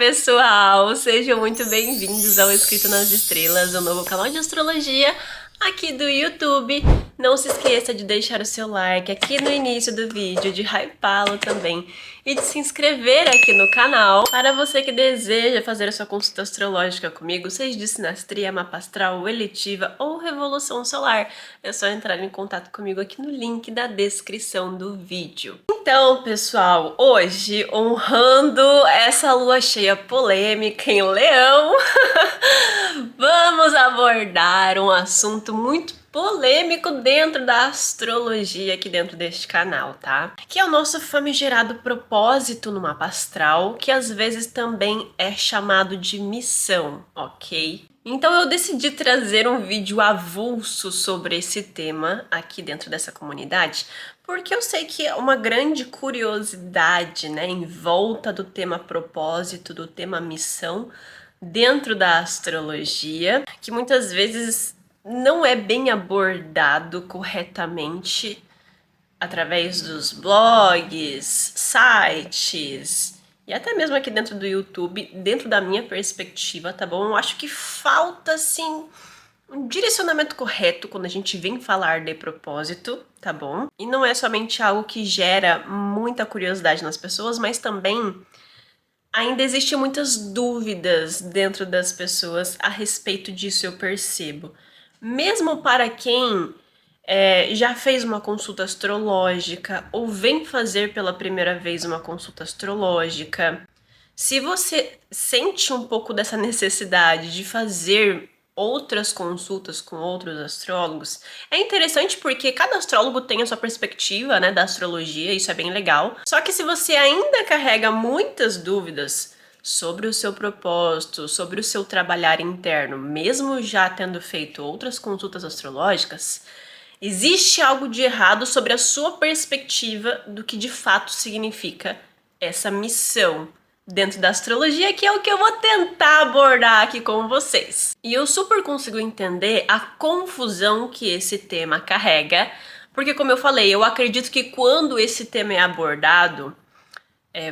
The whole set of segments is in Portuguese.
pessoal! Sejam muito bem-vindos ao Escrito nas Estrelas, o novo canal de astrologia aqui do YouTube. Não se esqueça de deixar o seu like aqui no início do vídeo, de hypá-lo também e de se inscrever aqui no canal. Para você que deseja fazer a sua consulta astrológica comigo, seja de sinastria, mapa astral, eletiva ou revolução solar, é só entrar em contato comigo aqui no link da descrição do vídeo. Então, pessoal, hoje, honrando essa lua cheia polêmica em Leão, vamos abordar um assunto muito polêmico dentro da astrologia aqui dentro deste canal, tá? Que é o nosso famigerado propósito no mapa astral, que às vezes também é chamado de missão, ok? Então eu decidi trazer um vídeo avulso sobre esse tema aqui dentro dessa comunidade, porque eu sei que é uma grande curiosidade, né, em volta do tema propósito, do tema missão, dentro da astrologia, que muitas vezes não é bem abordado corretamente através dos blogs, sites e até mesmo aqui dentro do YouTube, dentro da minha perspectiva, tá bom? Eu acho que falta, assim, um direcionamento correto quando a gente vem falar de propósito, tá bom? E não é somente algo que gera muita curiosidade nas pessoas, mas também ainda existem muitas dúvidas dentro das pessoas a respeito disso, eu percebo. Mesmo para quem já fez uma consulta astrológica ou vem fazer pela primeira vez uma consulta astrológica, se você sente um pouco dessa necessidade de fazer outras consultas com outros astrólogos, é interessante porque cada astrólogo tem a sua perspectiva, né, da astrologia, isso é bem legal. Só que se você ainda carrega muitas dúvidas sobre o seu propósito, sobre o seu trabalhar interno, mesmo já tendo feito outras consultas astrológicas, existe algo de errado sobre a sua perspectiva do que de fato significa essa missão dentro da astrologia, que é o que eu vou tentar abordar aqui com vocês. E eu super consigo entender a confusão que esse tema carrega, porque como eu falei, eu acredito que quando esse tema é abordado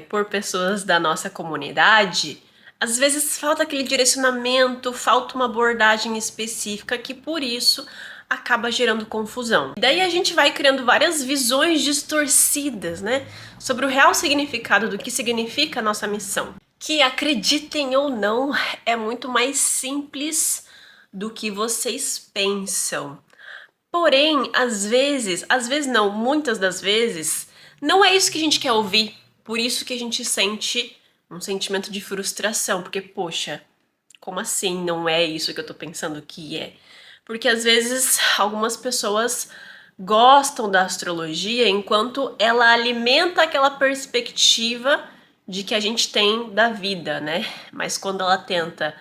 por pessoas da nossa comunidade, às vezes falta aquele direcionamento, falta uma abordagem específica que por isso acaba gerando confusão. E daí a gente vai criando várias visões distorcidas, né, sobre o real significado do que significa a nossa missão. Que, acreditem ou não, é muito mais simples do que vocês pensam. Porém, às vezes não, muitas das vezes, não é isso que a gente quer ouvir. Por isso que a gente sente um sentimento de frustração, porque, poxa, como assim não é isso que eu tô pensando que é? Porque às vezes algumas pessoas gostam da astrologia enquanto ela alimenta aquela perspectiva de que a gente tem da vida, né? Mas quando ela tenta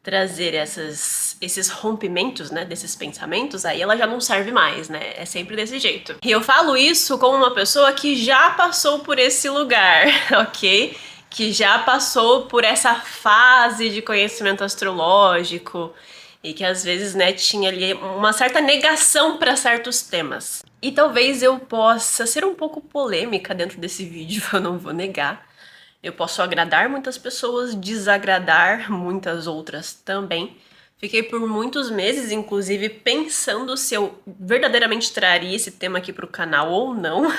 trazer esses rompimentos, né, desses pensamentos, aí ela já não serve mais, né? É sempre desse jeito. E eu falo isso como uma pessoa que já passou por esse lugar, ok? Que já passou por essa fase de conhecimento astrológico e que às vezes, né, tinha ali uma certa negação para certos temas. E talvez eu possa ser um pouco polêmica dentro desse vídeo, eu não vou negar. Eu posso agradar muitas pessoas, desagradar muitas outras também. Fiquei por muitos meses, inclusive, pensando se eu verdadeiramente traria esse tema aqui pro canal ou não.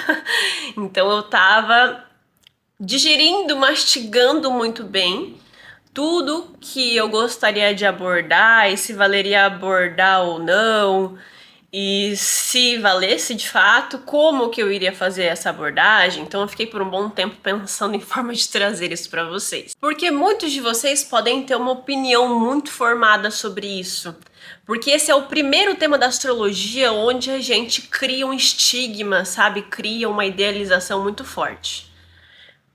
Então eu tava digerindo, mastigando muito bem tudo que eu gostaria de abordar e se valeria abordar ou não, e se valesse de fato, como que eu iria fazer essa abordagem. Então eu fiquei por um bom tempo pensando em formas de trazer isso para vocês. Porque muitos de vocês podem ter uma opinião muito formada sobre isso. Porque esse é o primeiro tema da astrologia onde a gente cria um estigma, sabe? Cria uma idealização muito forte.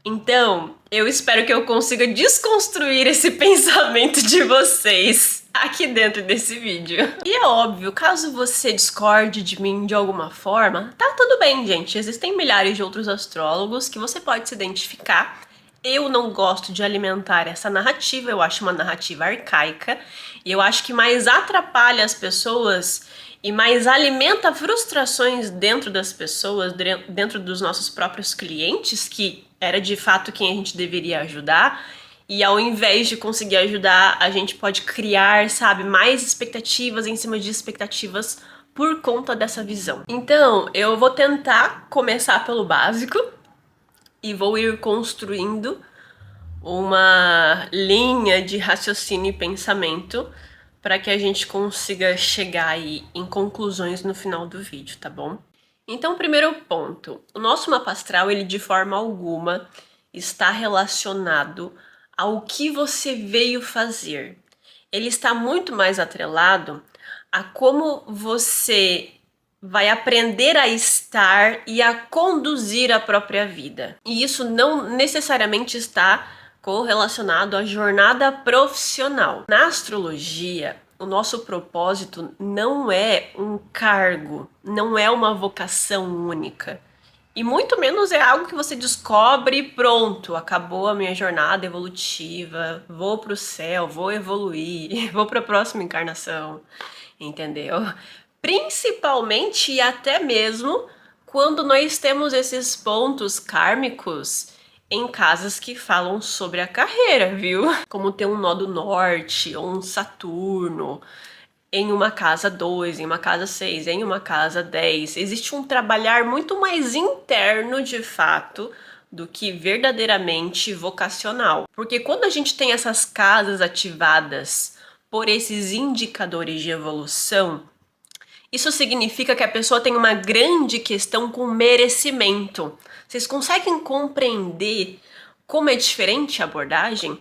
Então, eu espero que eu consiga desconstruir esse pensamento de vocês aqui dentro desse vídeo. E é óbvio, caso você discorde de mim de alguma forma, tá tudo bem, gente. Existem milhares de outros astrólogos que você pode se identificar. Eu não gosto de alimentar essa narrativa, eu acho uma narrativa arcaica. E eu acho que mais atrapalha as pessoas e mais alimenta frustrações dentro das pessoas, dentro dos nossos próprios clientes, que era de fato quem a gente deveria ajudar, E ao invés de conseguir ajudar, a gente pode criar, sabe, mais expectativas em cima de expectativas por conta dessa visão. Então, eu vou tentar começar pelo básico e vou ir construindo uma linha de raciocínio e pensamento para que a gente consiga chegar aí em conclusões no final do vídeo, tá bom? Então, primeiro ponto, o nosso mapa astral, ele de forma alguma está relacionado ao que você veio fazer. Ele está muito mais atrelado a como você vai aprender a estar e a conduzir a própria vida. E isso não necessariamente está correlacionado à jornada profissional. Na astrologia, o nosso propósito não é um cargo, não é uma vocação única. E muito menos é algo que você descobre e pronto, acabou a minha jornada evolutiva, vou pro céu, vou evoluir, vou pra próxima encarnação, entendeu? Principalmente e até mesmo quando nós temos esses pontos kármicos em casas que falam sobre a carreira, viu? Como ter um nó do norte, ou um Saturno, em uma casa 2, em uma casa 6, em uma casa 10. Existe um trabalhar muito mais interno, de fato, do que verdadeiramente vocacional. Porque quando a gente tem essas casas ativadas por esses indicadores de evolução, isso significa que a pessoa tem uma grande questão com merecimento. Vocês conseguem compreender como é diferente a abordagem?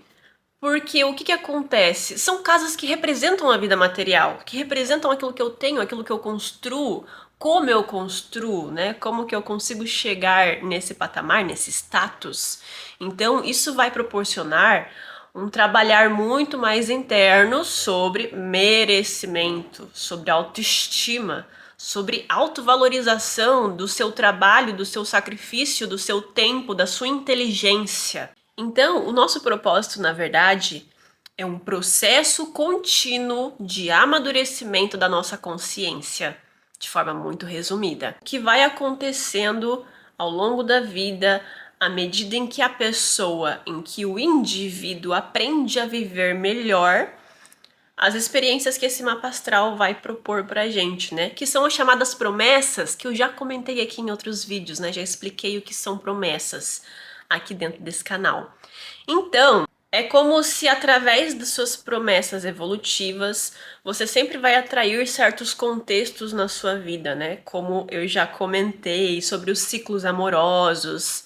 Porque o que acontece? São casas que representam a vida material, que representam aquilo que eu tenho, aquilo que eu construo, como eu construo, né? Como que eu consigo chegar nesse patamar, nesse status. Então, isso vai proporcionar um trabalhar muito mais interno sobre merecimento, sobre autoestima, sobre autovalorização do seu trabalho, do seu sacrifício, do seu tempo, da sua inteligência. Então, o nosso propósito, na verdade, é um processo contínuo de amadurecimento da nossa consciência, de forma muito resumida, que vai acontecendo ao longo da vida, à medida em que a pessoa, em que o indivíduo aprende a viver melhor as experiências que esse mapa astral vai propor pra gente, né? Que são as chamadas promessas, que eu já comentei aqui em outros vídeos, né? Já expliquei o que são promessas aqui dentro desse canal. Então, é como se através das suas promessas evolutivas, você sempre vai atrair certos contextos na sua vida, né? Como eu já comentei sobre os ciclos amorosos.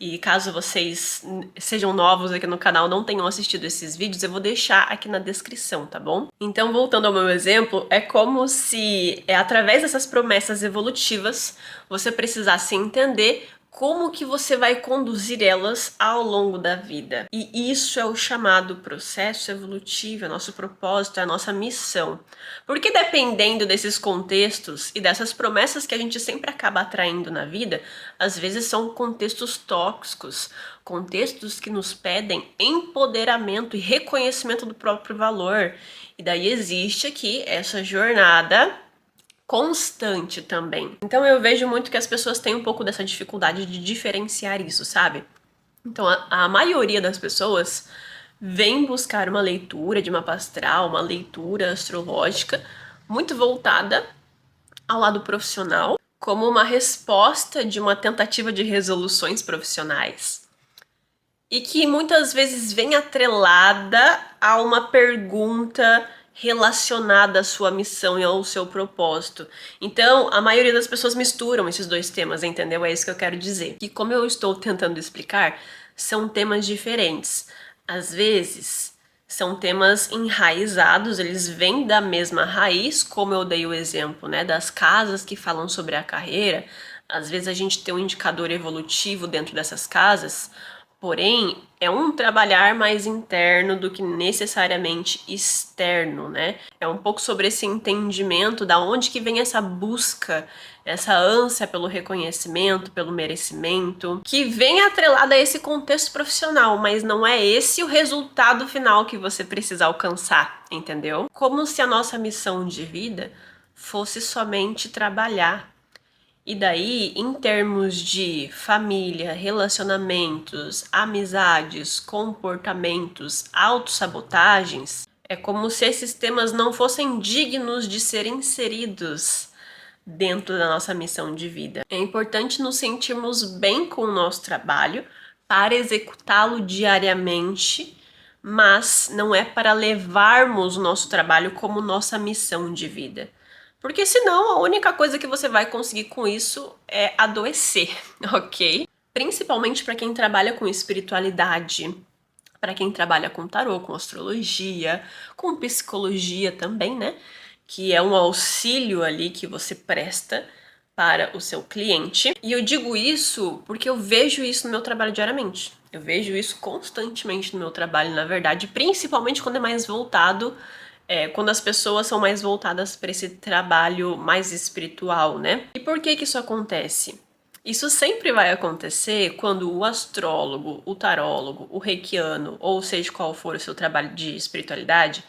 E caso vocês sejam novos aqui no canal, não tenham assistido esses vídeos, eu vou deixar aqui na descrição, tá bom? Então, voltando ao meu exemplo, é como se, através dessas promessas evolutivas, você precisasse entender como que você vai conduzir elas ao longo da vida. E isso é o chamado processo evolutivo, é nosso propósito, é a nossa missão. Porque dependendo desses contextos e dessas promessas que a gente sempre acaba atraindo na vida, às vezes são contextos tóxicos, contextos que nos pedem empoderamento e reconhecimento do próprio valor. E daí existe aqui essa jornada constante também. Então eu vejo muito que as pessoas têm um pouco dessa dificuldade de diferenciar isso, sabe? Então a maioria das pessoas vem buscar uma leitura de mapa astral, uma leitura astrológica muito voltada ao lado profissional, como uma resposta de uma tentativa de resoluções profissionais. E que muitas vezes vem atrelada a uma pergunta relacionada à sua missão e ao seu propósito. Então, a maioria das pessoas misturam esses dois temas, entendeu? É isso que eu quero dizer. E como eu estou tentando explicar, são temas diferentes. Às vezes, são temas enraizados, eles vêm da mesma raiz, como eu dei o exemplo, né, das casas que falam sobre a carreira. Às vezes a gente tem um indicador evolutivo dentro dessas casas, porém, é um trabalhar mais interno do que necessariamente externo, né? É um pouco sobre esse entendimento da onde que vem essa busca, essa ânsia pelo reconhecimento, pelo merecimento, que vem atrelada a esse contexto profissional, mas não é esse o resultado final que você precisa alcançar, entendeu? Como se a nossa missão de vida fosse somente trabalhar E daí, em termos de família, relacionamentos, amizades, comportamentos, autossabotagens, é como se esses temas não fossem dignos de serem inseridos dentro da nossa missão de vida. É importante nos sentirmos bem com o nosso trabalho para executá-lo diariamente, mas não é para levarmos o nosso trabalho como nossa missão de vida. Porque senão a única coisa que você vai conseguir com isso é adoecer, ok? Principalmente para quem trabalha com espiritualidade, para quem trabalha com tarô, com astrologia, com psicologia também, né? Que é um auxílio ali que você presta para o seu cliente. E eu digo isso porque eu vejo isso no meu trabalho diariamente. Eu vejo isso constantemente no meu trabalho, na verdade, principalmente quando é mais voltado, quando as pessoas são mais voltadas para esse trabalho mais espiritual, né? E por que que isso acontece? Isso sempre vai acontecer quando o astrólogo, o tarólogo, o reikiano, ou seja qual for o seu trabalho de espiritualidade,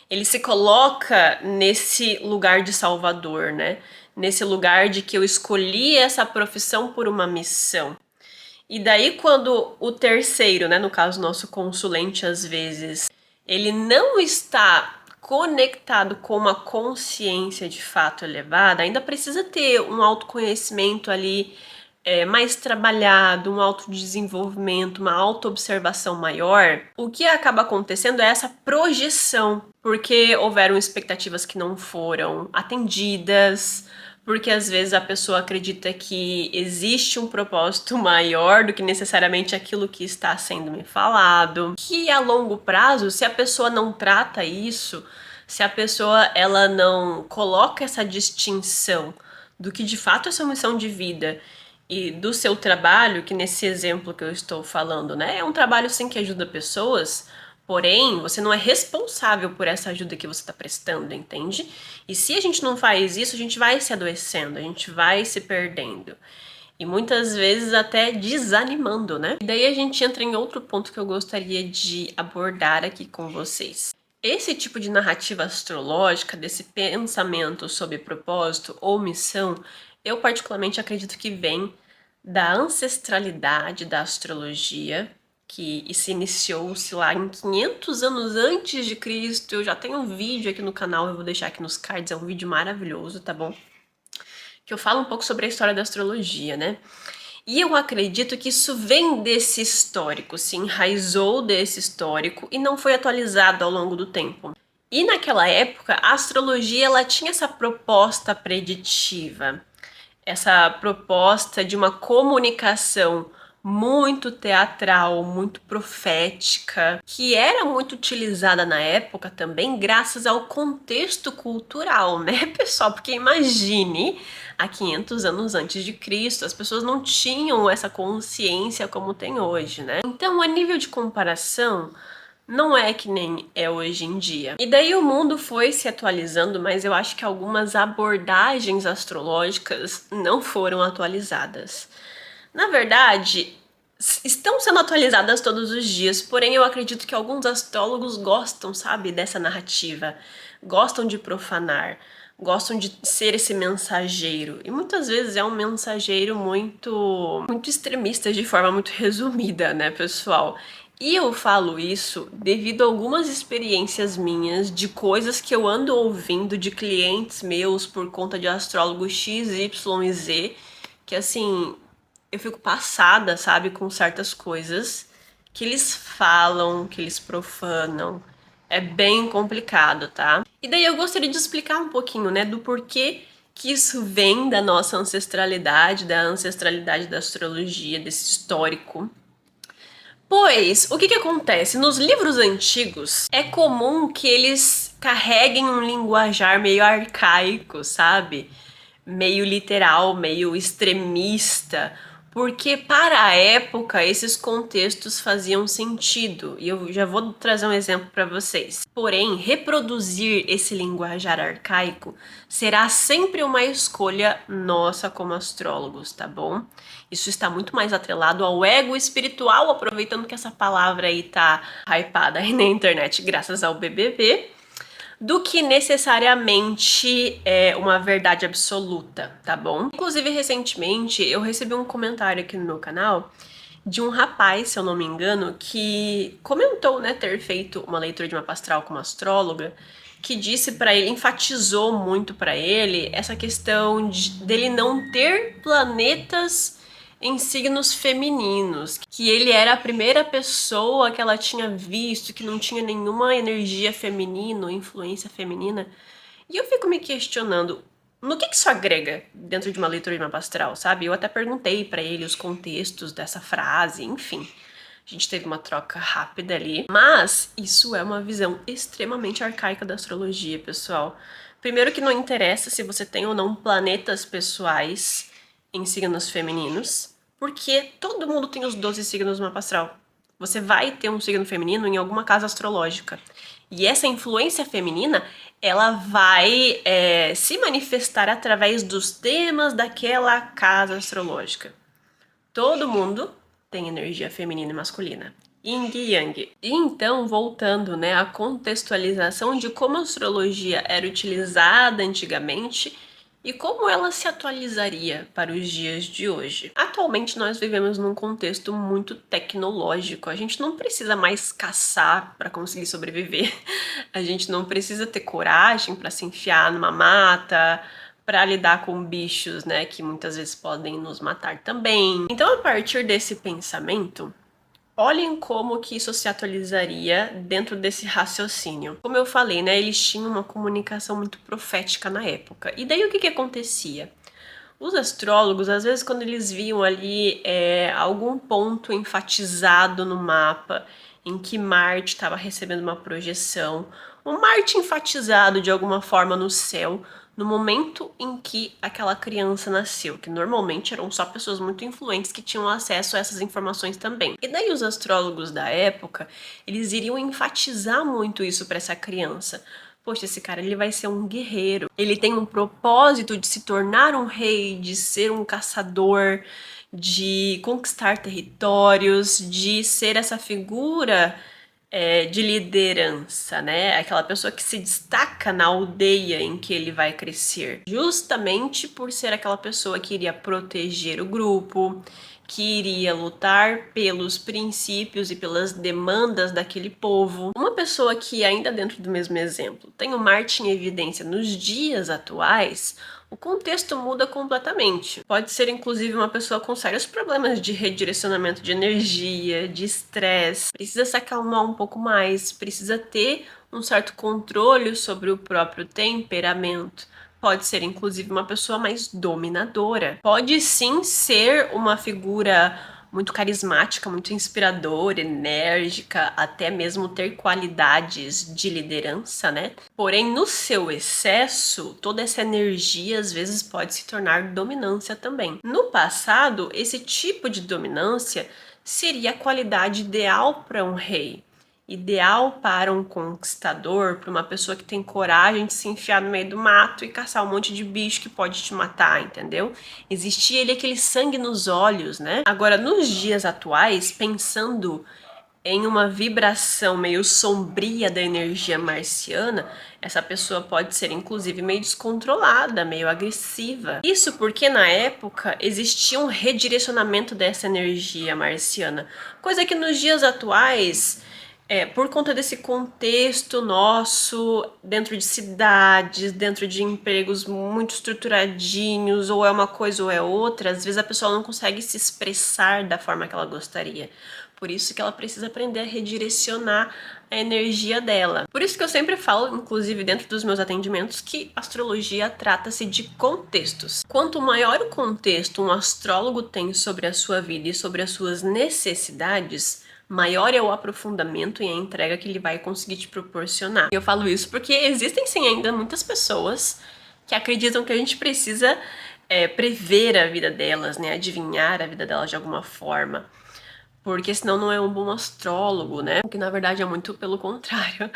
ele se coloca nesse lugar de salvador, né? Nesse lugar de que eu escolhi essa profissão por uma missão. E daí quando o terceiro, né, no caso nosso consulente às vezes, ele não está conectado com uma consciência de fato elevada, ainda precisa ter um autoconhecimento ali mais trabalhado, um autodesenvolvimento, uma autoobservação maior, o que acaba acontecendo é essa projeção, porque houveram expectativas que não foram atendidas, porque às vezes a pessoa acredita que existe um propósito maior do que necessariamente aquilo que está sendo me falado, que a longo prazo, se a pessoa não trata isso, se a pessoa ela não coloca essa distinção do que de fato é sua missão de vida e do seu trabalho, que nesse exemplo que eu estou falando, né, é um trabalho sim que ajuda pessoas, porém, você não é responsável por essa ajuda que você está prestando, entende? E se a gente não faz isso, a gente vai se adoecendo, a gente vai se perdendo. E muitas vezes até desanimando, né? E daí a gente entra em outro ponto que eu gostaria de abordar aqui com vocês. Esse tipo de narrativa astrológica, desse pensamento sobre propósito ou missão, eu particularmente acredito que vem da ancestralidade da astrologia, que se iniciou-se lá em 500 anos antes de Cristo. Eu já tenho um vídeo aqui no canal, eu vou deixar aqui nos cards, é um vídeo maravilhoso, tá bom? Que eu falo um pouco sobre a história da astrologia, né? E eu acredito que isso vem desse histórico, se enraizou desse histórico e não foi atualizado ao longo do tempo. E naquela época, a astrologia ela tinha essa proposta preditiva, essa proposta de uma comunicação muito teatral, muito profética, que era muito utilizada na época também graças ao contexto cultural, né, pessoal? Porque imagine, há 500 anos antes de Cristo, as pessoas não tinham essa consciência como tem hoje, né? Então, a nível de comparação, não é que nem é hoje em dia. E daí o mundo foi se atualizando, mas eu acho que algumas abordagens astrológicas não foram atualizadas. Na verdade, estão sendo atualizadas todos os dias, porém eu acredito que alguns astrólogos gostam, sabe, dessa narrativa, gostam de profanar, gostam de ser esse mensageiro. E muitas vezes é um mensageiro muito extremista, de forma muito resumida, né, pessoal? E eu falo isso devido a algumas experiências minhas de coisas que eu ando ouvindo de clientes meus por conta de astrólogos X, Y e Z, que assim, eu fico passada, sabe, com certas coisas que eles falam, que eles profanam. É bem complicado, tá? E daí eu gostaria de explicar um pouquinho, né, do porquê que isso vem da nossa ancestralidade, da ancestralidade da astrologia, desse histórico. Pois, o que que acontece? Nos livros antigos, é comum que eles carreguem um linguajar meio arcaico, sabe? Meio literal, meio extremista, porque para a época esses contextos faziam sentido. E eu já vou trazer um exemplo para vocês. Porém, reproduzir esse linguajar arcaico será sempre uma escolha nossa como astrólogos, tá bom? Isso está muito mais atrelado ao ego espiritual, aproveitando que essa palavra aí tá hypada aí na internet graças ao BBB. do que necessariamente uma verdade absoluta, tá bom? Inclusive, recentemente, eu recebi um comentário aqui no meu canal de um rapaz, se eu não me engano, que comentou, né, ter feito uma leitura de mapa astral com uma astróloga, que disse pra ele, enfatizou muito pra ele essa questão dele não ter planetas em signos femininos, que ele era a primeira pessoa que ela tinha visto que não tinha nenhuma energia feminina, influência feminina. E eu fico me questionando, no que isso agrega dentro de uma leitura de mapa astral, sabe? Eu até perguntei pra ele os contextos dessa frase, enfim. A gente teve uma troca rápida ali, mas isso é uma visão extremamente arcaica da astrologia, pessoal. Primeiro que não interessa se você tem ou não planetas pessoais em signos femininos, porque todo mundo tem os 12 signos no mapa astral. Você vai ter um signo feminino em alguma casa astrológica. E essa influência feminina, ela vai se manifestar através dos temas daquela casa astrológica. Todo mundo tem energia feminina e masculina. Yin e Yang. E então, voltando, né, à contextualização de como a astrologia era utilizada antigamente e como ela se atualizaria para os dias de hoje. Atualmente nós vivemos num contexto muito tecnológico. A gente não precisa mais caçar para conseguir sobreviver. A gente não precisa ter coragem para se enfiar numa mata, para lidar com bichos, né, que muitas vezes podem nos matar também. Então, a partir desse pensamento, olhem como que isso se atualizaria dentro desse raciocínio. Como eu falei, né, eles tinham uma comunicação muito profética na época. E daí o que acontecia? Os astrólogos, às vezes, quando eles viam ali algum ponto enfatizado no mapa, em que Marte estava recebendo uma projeção, um Marte enfatizado de alguma forma no céu, no momento em que aquela criança nasceu, que normalmente eram só pessoas muito influentes que tinham acesso a essas informações também. E daí os astrólogos da época, eles iriam enfatizar muito isso para essa criança. Poxa, esse cara ele vai ser um guerreiro. Ele tem um propósito de se tornar um rei, de ser um caçador, de conquistar territórios, de ser essa figura de liderança, né? Aquela pessoa que se destaca na aldeia em que ele vai crescer. Justamente por ser aquela pessoa que iria proteger o grupo, que iria lutar pelos princípios e pelas demandas daquele povo. Uma pessoa que, ainda dentro do mesmo exemplo, tem o Marte em evidência nos dias atuais, o contexto muda completamente. Pode ser, inclusive, uma pessoa com sérios problemas de redirecionamento de energia, de estresse, precisa se acalmar um pouco mais, precisa ter um certo controle sobre o próprio temperamento. Pode ser, inclusive, uma pessoa mais dominadora. Pode sim ser uma figura muito carismática, muito inspiradora, enérgica, até mesmo ter qualidades de liderança, né? Porém, no seu excesso, toda essa energia às vezes pode se tornar dominância também. No passado, esse tipo de dominância seria a qualidade ideal para um rei. Ideal para um conquistador, para uma pessoa que tem coragem de se enfiar no meio do mato e caçar um monte de bicho que pode te matar, entendeu? Existia ali aquele sangue nos olhos, né? Agora, nos dias atuais, pensando em uma vibração meio sombria da energia marciana, essa pessoa pode ser inclusive meio descontrolada, meio agressiva. Isso porque na época existia um redirecionamento dessa energia marciana, coisa que nos dias atuais por conta desse contexto nosso, dentro de cidades, dentro de empregos muito estruturadinhos, ou é uma coisa ou é outra, às vezes a pessoa não consegue se expressar da forma que ela gostaria. Por isso que ela precisa aprender a redirecionar a energia dela. Por isso que eu sempre falo, inclusive dentro dos meus atendimentos, que astrologia trata-se de contextos. Quanto maior o contexto um astrólogo tem sobre a sua vida e sobre as suas necessidades, maior é o aprofundamento e a entrega que ele vai conseguir te proporcionar. Eu falo isso porque existem sim ainda muitas pessoas que acreditam que a gente precisa prever a vida delas, né? Adivinhar a vida delas de alguma forma. Porque senão não é um bom astrólogo, né? O que na verdade é muito pelo contrário.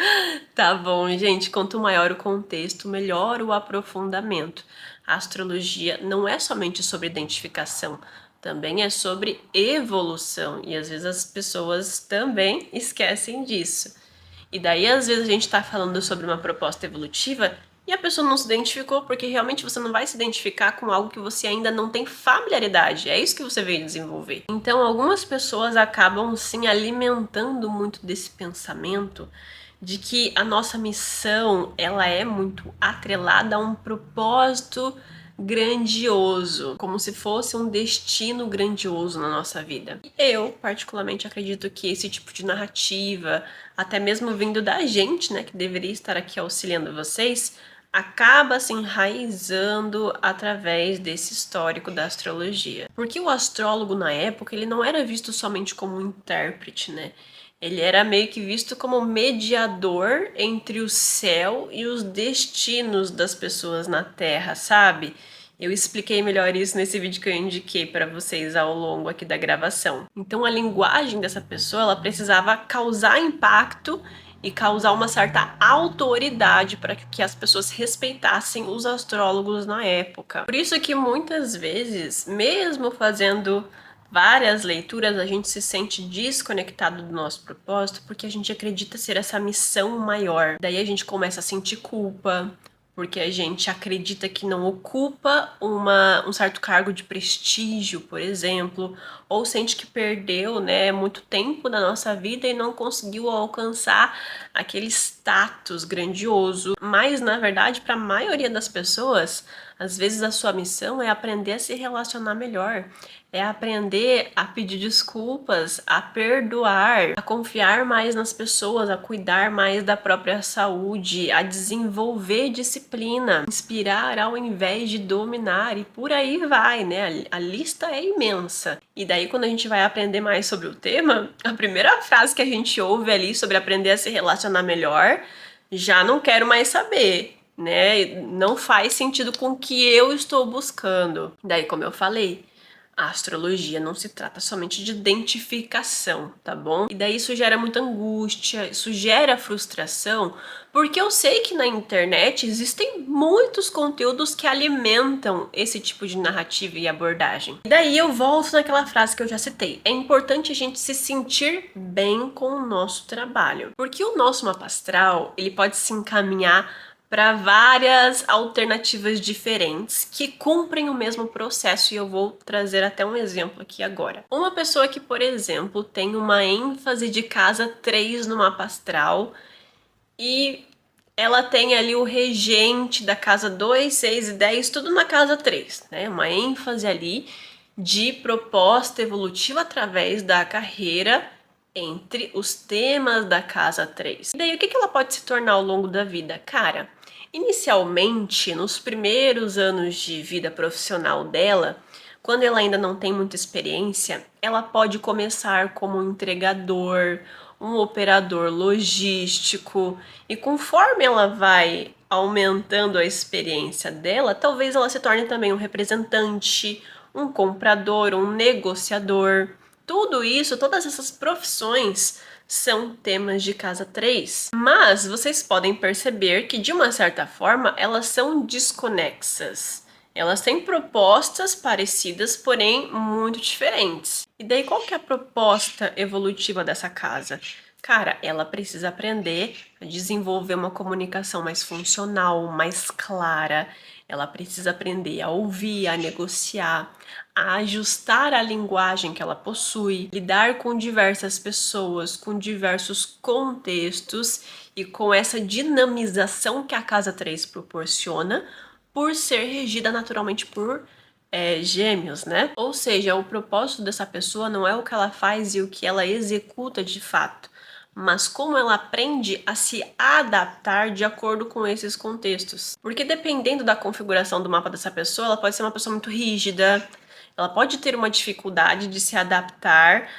Tá bom, gente? Quanto maior o contexto, melhor o aprofundamento. A astrologia não é somente sobre identificação, também é sobre evolução. E às vezes as pessoas também esquecem disso. E daí, às vezes, a gente tá falando sobre uma proposta evolutiva e a pessoa não se identificou, porque realmente você não vai se identificar com algo que você ainda não tem familiaridade. É isso que você veio desenvolver. Então, algumas pessoas acabam, sim, alimentando muito desse pensamento de que a nossa missão, ela é muito atrelada a um propósito grandioso, como se fosse um destino grandioso na nossa vida. Eu, particularmente, acredito que esse tipo de narrativa, até mesmo vindo da gente, né, que deveria estar aqui auxiliando vocês, acaba se enraizando através desse histórico da astrologia. Porque o astrólogo na época, ele não era visto somente como um intérprete, né? Ele era meio que visto como mediador entre o céu e os destinos das pessoas na Terra, sabe? Eu expliquei melhor isso nesse vídeo que eu indiquei para vocês ao longo aqui da gravação. Então a linguagem dessa pessoa, ela precisava causar impacto e causar uma certa autoridade para que as pessoas respeitassem os astrólogos na época. Por isso que muitas vezes, mesmo fazendo várias leituras, a gente se sente desconectado do nosso propósito porque a gente acredita ser essa missão maior. Daí a gente começa a sentir culpa, porque a gente acredita que não ocupa um certo cargo de prestígio, por exemplo, ou sente que perdeu, né, muito tempo da nossa vida e não conseguiu alcançar aquele status grandioso. Mas, na verdade, para a maioria das pessoas, às vezes a sua missão é aprender a se relacionar melhor, é aprender a pedir desculpas, a perdoar, a confiar mais nas pessoas, a cuidar mais da própria saúde, a desenvolver disciplina, inspirar ao invés de dominar, e por aí vai, né? A lista é imensa. E daí, quando a gente vai aprender mais sobre o tema, a primeira frase que a gente ouve ali sobre aprender a se relacionar melhor, já não quero mais saber, né? Não faz sentido com o que eu estou buscando. Daí, como eu falei, a astrologia não se trata somente de identificação, tá bom? E daí isso gera muita angústia, isso gera frustração, porque eu sei que na internet existem muitos conteúdos que alimentam esse tipo de narrativa e abordagem. E daí eu volto naquela frase que eu já citei. É importante a gente se sentir bem com o nosso trabalho, porque o nosso mapa astral, ele pode se encaminhar para várias alternativas diferentes que cumprem o mesmo processo, e eu vou trazer até um exemplo aqui agora. Uma pessoa que, por exemplo, tem uma ênfase de casa 3 no mapa astral e ela tem ali o regente da casa 2, 6 e 10, tudo na casa 3, né? Uma ênfase ali de proposta evolutiva através da carreira entre os temas da casa 3. E daí, o que ela pode se tornar ao longo da vida? Cara, inicialmente, nos primeiros anos de vida profissional dela, quando ela ainda não tem muita experiência, ela pode começar como um entregador, um operador logístico, e conforme ela vai aumentando a experiência dela, talvez ela se torne também um representante, um comprador, um negociador. Tudo isso, todas essas profissões são temas de casa 3. Mas vocês podem perceber que, de uma certa forma, elas são desconexas. Elas têm propostas parecidas, porém muito diferentes. E daí, qual que é a proposta evolutiva dessa casa? Cara, ela precisa aprender a desenvolver uma comunicação mais funcional, mais clara. Ela precisa aprender a ouvir, a negociar, a ajustar a linguagem que ela possui, lidar com diversas pessoas, com diversos contextos e com essa dinamização que a casa 3 proporciona, por ser regida naturalmente por gêmeos, né? Ou seja, o propósito dessa pessoa não é o que ela faz e o que ela executa de fato, mas como ela aprende a se adaptar de acordo com esses contextos. Porque dependendo da configuração do mapa dessa pessoa, ela pode ser uma pessoa muito rígida, ela pode ter uma dificuldade de se adaptar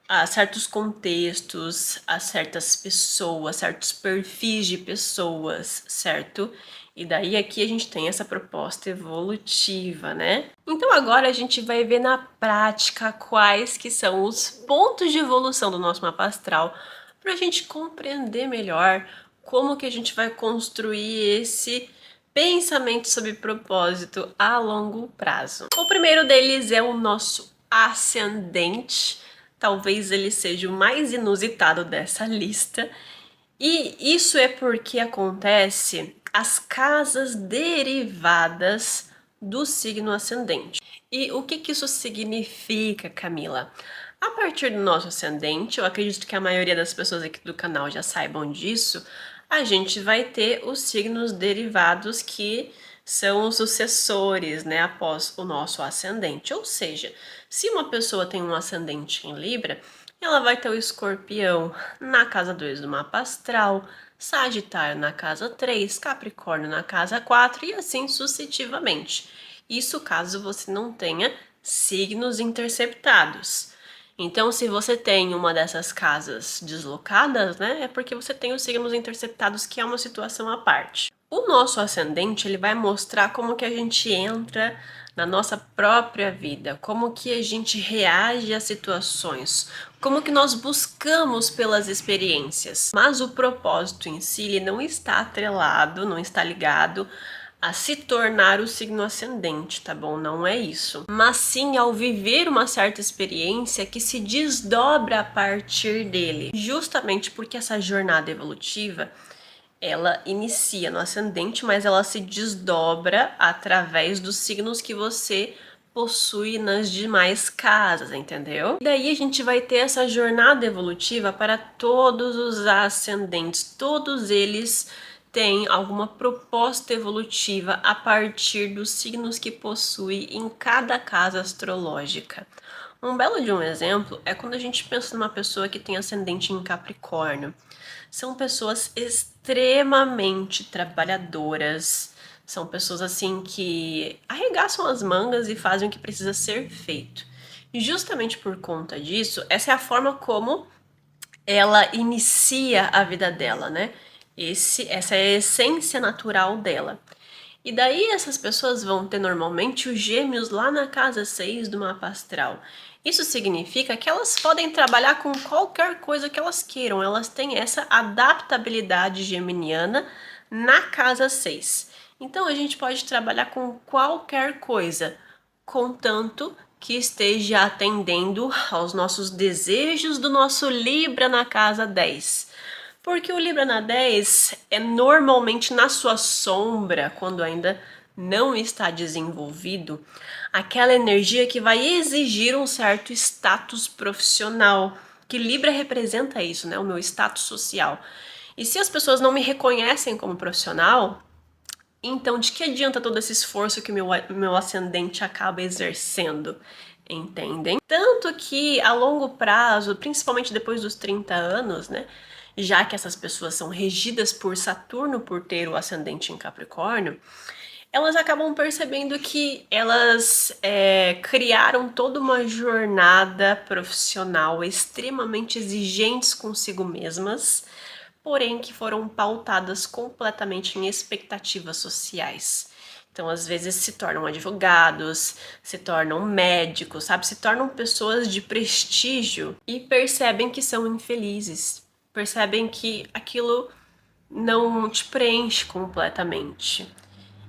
a certos contextos, a certas pessoas, certos perfis de pessoas, certo? E daí aqui a gente tem essa proposta evolutiva, né? Então agora a gente vai ver na prática quais que são os pontos de evolução do nosso mapa astral, para a gente compreender melhor como que a gente vai construir esse pensamento sobre propósito a longo prazo. O primeiro deles é o nosso ascendente. Talvez ele seja o mais inusitado dessa lista. E isso é porque acontece as casas derivadas do signo ascendente. E o que isso significa, Camila? A partir do nosso ascendente, eu acredito que a maioria das pessoas aqui do canal já saibam disso, a gente vai ter os signos derivados que são os sucessores, né, após o nosso ascendente. Ou seja, se uma pessoa tem um ascendente em Libra, ela vai ter o Escorpião na casa 2 do mapa astral, Sagitário na casa 3, Capricórnio na casa 4 e assim sucessivamente. Isso caso você não tenha signos interceptados. Então, se você tem uma dessas casas deslocadas, né, é porque você tem os signos interceptados, que é uma situação à parte. O nosso ascendente, ele vai mostrar como que a gente entra na nossa própria vida, como que a gente reage às situações, como que nós buscamos pelas experiências. Mas o propósito em si, ele não está atrelado, não está ligado a se tornar o signo ascendente, tá bom? Não é isso. Mas sim ao viver uma certa experiência que se desdobra a partir dele. Justamente porque essa jornada evolutiva, ela inicia no ascendente, mas ela se desdobra através dos signos que você possui nas demais casas, entendeu? E daí a gente vai ter essa jornada evolutiva para todos os ascendentes, todos eles têm alguma proposta evolutiva a partir dos signos que possui em cada casa astrológica. Um belo de um exemplo é quando a gente pensa numa pessoa que tem ascendente em Capricórnio. São pessoas extremamente trabalhadoras, são pessoas assim que arregaçam as mangas e fazem o que precisa ser feito. E justamente por conta disso, essa é a forma como ela inicia a vida dela, né? Essa é a essência natural dela. E daí essas pessoas vão ter normalmente os gêmeos lá na casa 6 do mapa astral. Isso significa que elas podem trabalhar com qualquer coisa que elas queiram, elas têm essa adaptabilidade geminiana na casa 6. Então a gente pode trabalhar com qualquer coisa, contanto que esteja atendendo aos nossos desejos do nosso Libra na casa 10. Porque o Libra na 10 é normalmente na sua sombra, quando ainda não está desenvolvido, aquela energia que vai exigir um certo status profissional, que Libra representa isso, né? O meu status social. E se as pessoas não me reconhecem como profissional, então de que adianta todo esse esforço que meu ascendente acaba exercendo? Entendem? Tanto que a longo prazo, principalmente depois dos 30 anos, né? Já que essas pessoas são regidas por Saturno por ter o ascendente em Capricórnio, elas acabam percebendo que elas criaram toda uma jornada profissional extremamente exigentes consigo mesmas, porém que foram pautadas completamente em expectativas sociais. Então, às vezes, se tornam advogados, se tornam médicos, sabe? Se tornam pessoas de prestígio e percebem que são infelizes, percebem que aquilo não te preenche completamente.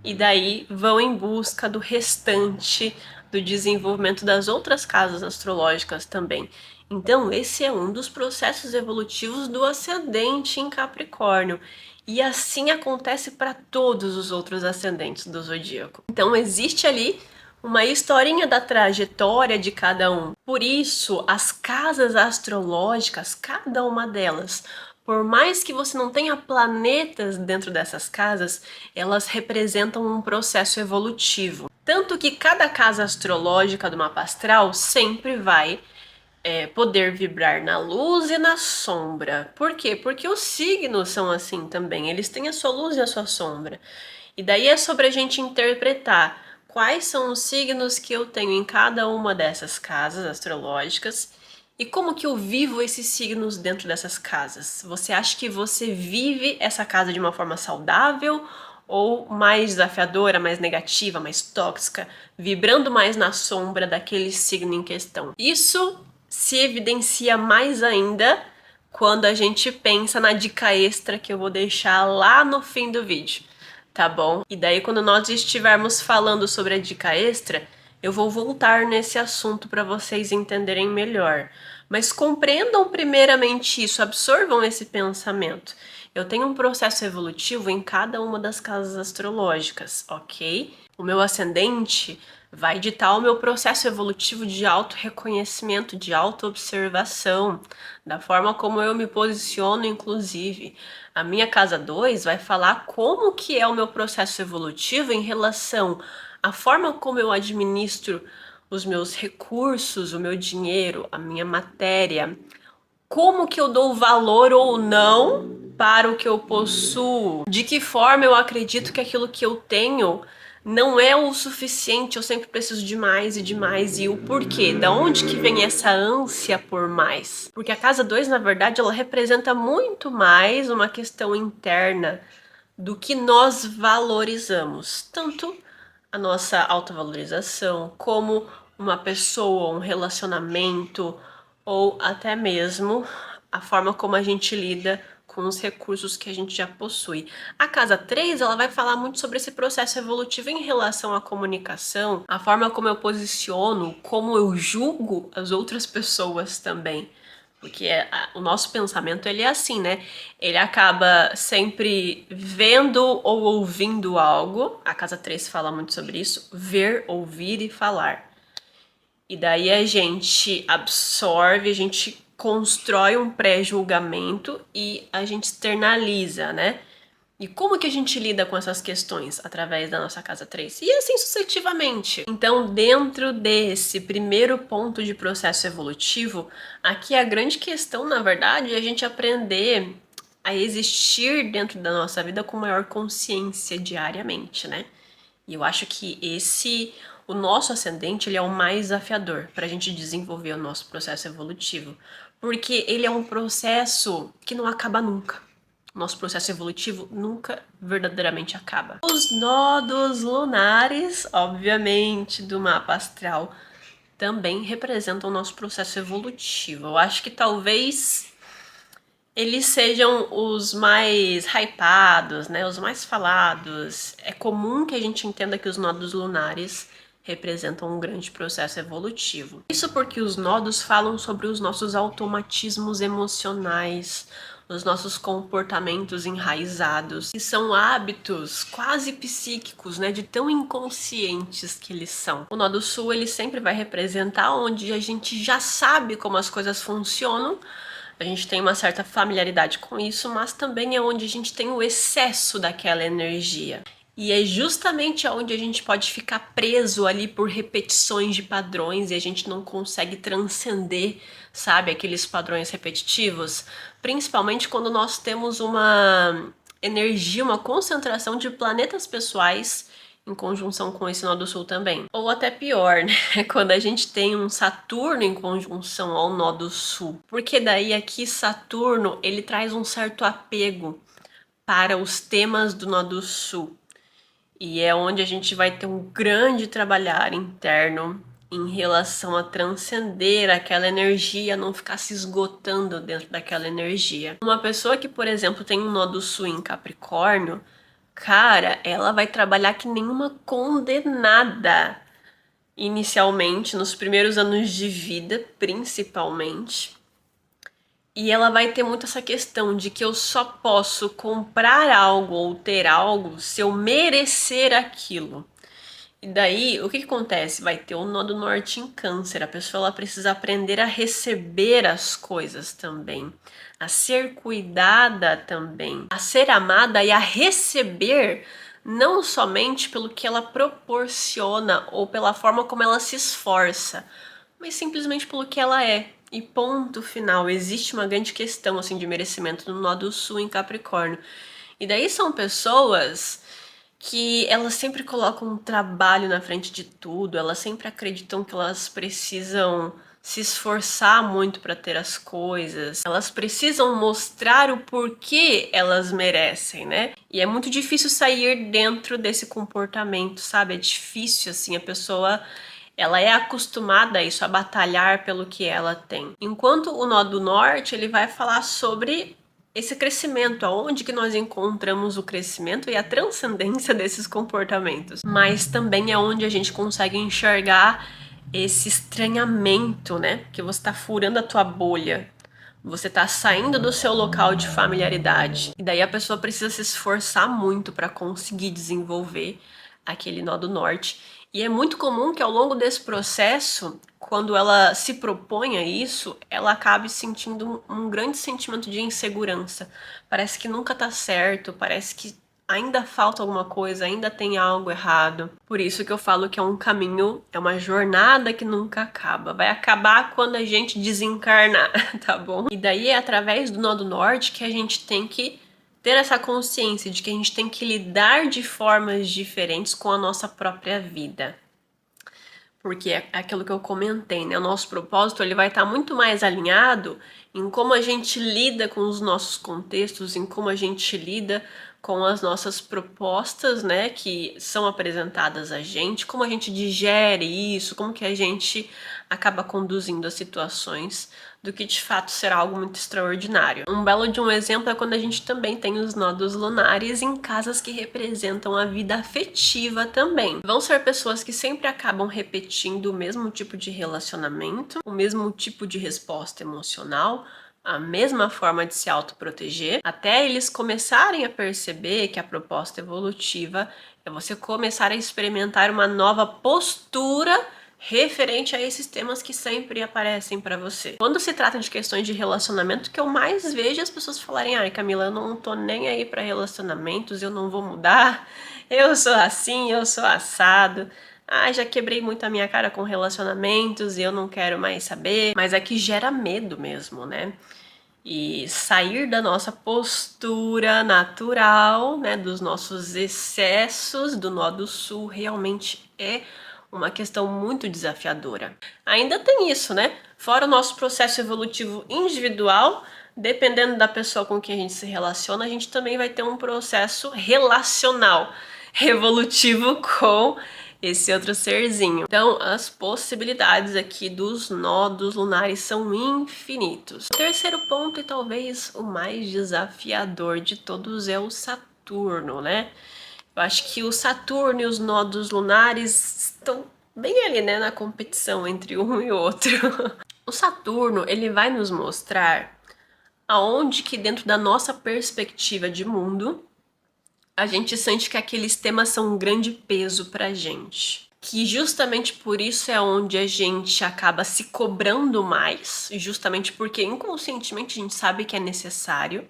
E daí vão em busca do restante do desenvolvimento das outras casas astrológicas também. Então, esse é um dos processos evolutivos do ascendente em Capricórnio. E assim acontece para todos os outros ascendentes do zodíaco. Então, existe ali uma historinha da trajetória de cada um. Por isso, as casas astrológicas, cada uma delas, por mais que você não tenha planetas dentro dessas casas, elas representam um processo evolutivo. Tanto que cada casa astrológica do mapa astral sempre vai poder vibrar na luz e na sombra. Por quê? Porque os signos são assim também, eles têm a sua luz e a sua sombra. E daí é sobre a gente interpretar quais são os signos que eu tenho em cada uma dessas casas astrológicas e como que eu vivo esses signos dentro dessas casas. Você acha que você vive essa casa de uma forma saudável ou mais desafiadora, mais negativa, mais tóxica, vibrando mais na sombra daquele signo em questão? Isso se evidencia mais ainda quando a gente pensa na dica extra que eu vou deixar lá no fim do vídeo, tá bom? E daí quando nós estivermos falando sobre a dica extra, eu vou voltar nesse assunto para vocês entenderem melhor. Mas compreendam primeiramente isso, absorvam esse pensamento. Eu tenho um processo evolutivo em cada uma das casas astrológicas, ok? O meu ascendente vai ditar o meu processo evolutivo de auto-reconhecimento, de auto-observação, da forma como eu me posiciono, inclusive. A minha casa 2 vai falar como que é o meu processo evolutivo em relação à forma como eu administro os meus recursos, o meu dinheiro, a minha matéria, como que eu dou valor ou não para o que eu possuo, de que forma eu acredito que aquilo que eu tenho não é o suficiente, eu sempre preciso de mais e de mais, e o porquê, da onde que vem essa ânsia por mais? Porque a casa 2, na verdade, ela representa muito mais uma questão interna do que nós valorizamos, tanto a nossa autovalorização, como uma pessoa, um relacionamento, ou até mesmo a forma como a gente lida com os recursos que a gente já possui. A casa 3, ela vai falar muito sobre esse processo evolutivo em relação à comunicação, a forma como eu posiciono, como eu julgo as outras pessoas também. Porque o nosso pensamento, ele é assim, né? Ele acaba sempre vendo ou ouvindo algo. A casa 3 fala muito sobre isso. Ver, ouvir e falar. E daí a gente absorve, a gente constrói um pré-julgamento e a gente externaliza, né? E como que a gente lida com essas questões através da nossa casa 3? E assim sucessivamente. Então, dentro desse primeiro ponto de processo evolutivo, aqui a grande questão, na verdade, é a gente aprender a existir dentro da nossa vida com maior consciência diariamente, né? E eu acho que o nosso ascendente, ele é o mais desafiador para a gente desenvolver o nosso processo evolutivo, porque ele é um processo que não acaba nunca. Nosso processo evolutivo nunca verdadeiramente acaba. Os nodos lunares, obviamente, do mapa astral também representam o nosso processo evolutivo. Eu acho que talvez eles sejam os mais hypados, né? Os mais falados. É comum que a gente entenda que os nodos lunares representam um grande processo evolutivo. Isso porque os nodos falam sobre os nossos automatismos emocionais, os nossos comportamentos enraizados, que são hábitos quase psíquicos, né, de tão inconscientes que eles são. O nó do sul, ele sempre vai representar onde a gente já sabe como as coisas funcionam, a gente tem uma certa familiaridade com isso, mas também é onde a gente tem o excesso daquela energia. E é justamente onde a gente pode ficar preso ali por repetições de padrões e a gente não consegue transcender, sabe, aqueles padrões repetitivos. Principalmente quando nós temos uma energia, uma concentração de planetas pessoais em conjunção com esse nó do sul também. Ou até pior, né? Quando a gente tem um Saturno em conjunção ao nó do sul. Porque daí aqui Saturno, ele traz um certo apego para os temas do nó do sul. E é onde a gente vai ter um grande trabalhar interno em relação a transcender aquela energia, não ficar se esgotando dentro daquela energia. Uma pessoa que, por exemplo, tem um nó do sul em Capricórnio, cara, ela vai trabalhar que nem uma condenada. Inicialmente, nos primeiros anos de vida, principalmente. E ela vai ter muito essa questão de que eu só posso comprar algo ou ter algo se eu merecer aquilo. E daí, o que acontece? Vai ter o nó do norte em câncer. A pessoa ela precisa aprender a receber as coisas também, a ser cuidada também, a ser amada e a receber não somente pelo que ela proporciona ou pela forma como ela se esforça, mas simplesmente pelo que ela é. E ponto final. Existe uma grande questão assim de merecimento no nó do sul em Capricórnio. E daí são pessoas que elas sempre colocam um trabalho na frente de tudo, elas sempre acreditam que elas precisam se esforçar muito para ter as coisas, elas precisam mostrar o porquê elas merecem, né? E é muito difícil sair dentro desse comportamento, sabe? É difícil, assim, a pessoa ela é acostumada a isso, a batalhar pelo que ela tem. Enquanto o nó do norte, ele vai falar sobre esse crescimento, aonde que nós encontramos o crescimento e a transcendência desses comportamentos. Mas também é onde a gente consegue enxergar esse estranhamento, né? Que você tá furando a tua bolha. Você tá saindo do seu local de familiaridade. E daí a pessoa precisa se esforçar muito para conseguir desenvolver aquele nó do norte. E é muito comum que ao longo desse processo, quando ela se propõe a isso, ela acabe sentindo um grande sentimento de insegurança. Parece que nunca tá certo, parece que ainda falta alguma coisa, ainda tem algo errado. Por isso que eu falo que é um caminho, é uma jornada que nunca acaba. Vai acabar quando a gente desencarnar, tá bom? E daí é através do nó do norte que a gente tem que ter essa consciência de que a gente tem que lidar de formas diferentes com a nossa própria vida. Porque é aquilo que eu comentei, né? O nosso propósito ele vai estar muito mais alinhado em como a gente lida com os nossos contextos, em como a gente lida com as nossas propostas, né, que são apresentadas a gente, como a gente digere isso, como que a gente acaba conduzindo as situações, do que de fato será algo muito extraordinário. Um belo de um exemplo é quando a gente também tem os nodos lunares em casas que representam a vida afetiva também. Vão ser pessoas que sempre acabam repetindo o mesmo tipo de relacionamento, o mesmo tipo de resposta emocional, a mesma forma de se autoproteger, até eles começarem a perceber que a proposta evolutiva é você começar a experimentar uma nova postura referente a esses temas que sempre aparecem para você. Quando se trata de questões de relacionamento, que eu mais vejo as pessoas falarem: ai, Camila, eu não tô nem aí para relacionamentos, eu não vou mudar, eu sou assim, eu sou assado. Ah, já quebrei muito a minha cara com relacionamentos e eu não quero mais saber. Mas aqui gera medo mesmo, né? E sair da nossa postura natural, né, dos nossos excessos do nó do sul, realmente é uma questão muito desafiadora. Ainda tem isso, né? Fora o nosso processo evolutivo individual, dependendo da pessoa com quem a gente se relaciona, a gente também vai ter um processo relacional, evolutivo com esse outro serzinho. Então, as possibilidades aqui dos nodos lunares são infinitos. O terceiro ponto, e talvez o mais desafiador de todos, é o Saturno, né? Eu acho que o Saturno e os nodos lunares estão bem ali, né, na competição entre um e outro. O Saturno, ele vai nos mostrar aonde que dentro da nossa perspectiva de mundo a gente sente que aqueles temas são um grande peso pra gente. Que justamente por isso é onde a gente acaba se cobrando mais, justamente porque inconscientemente a gente sabe que é necessário.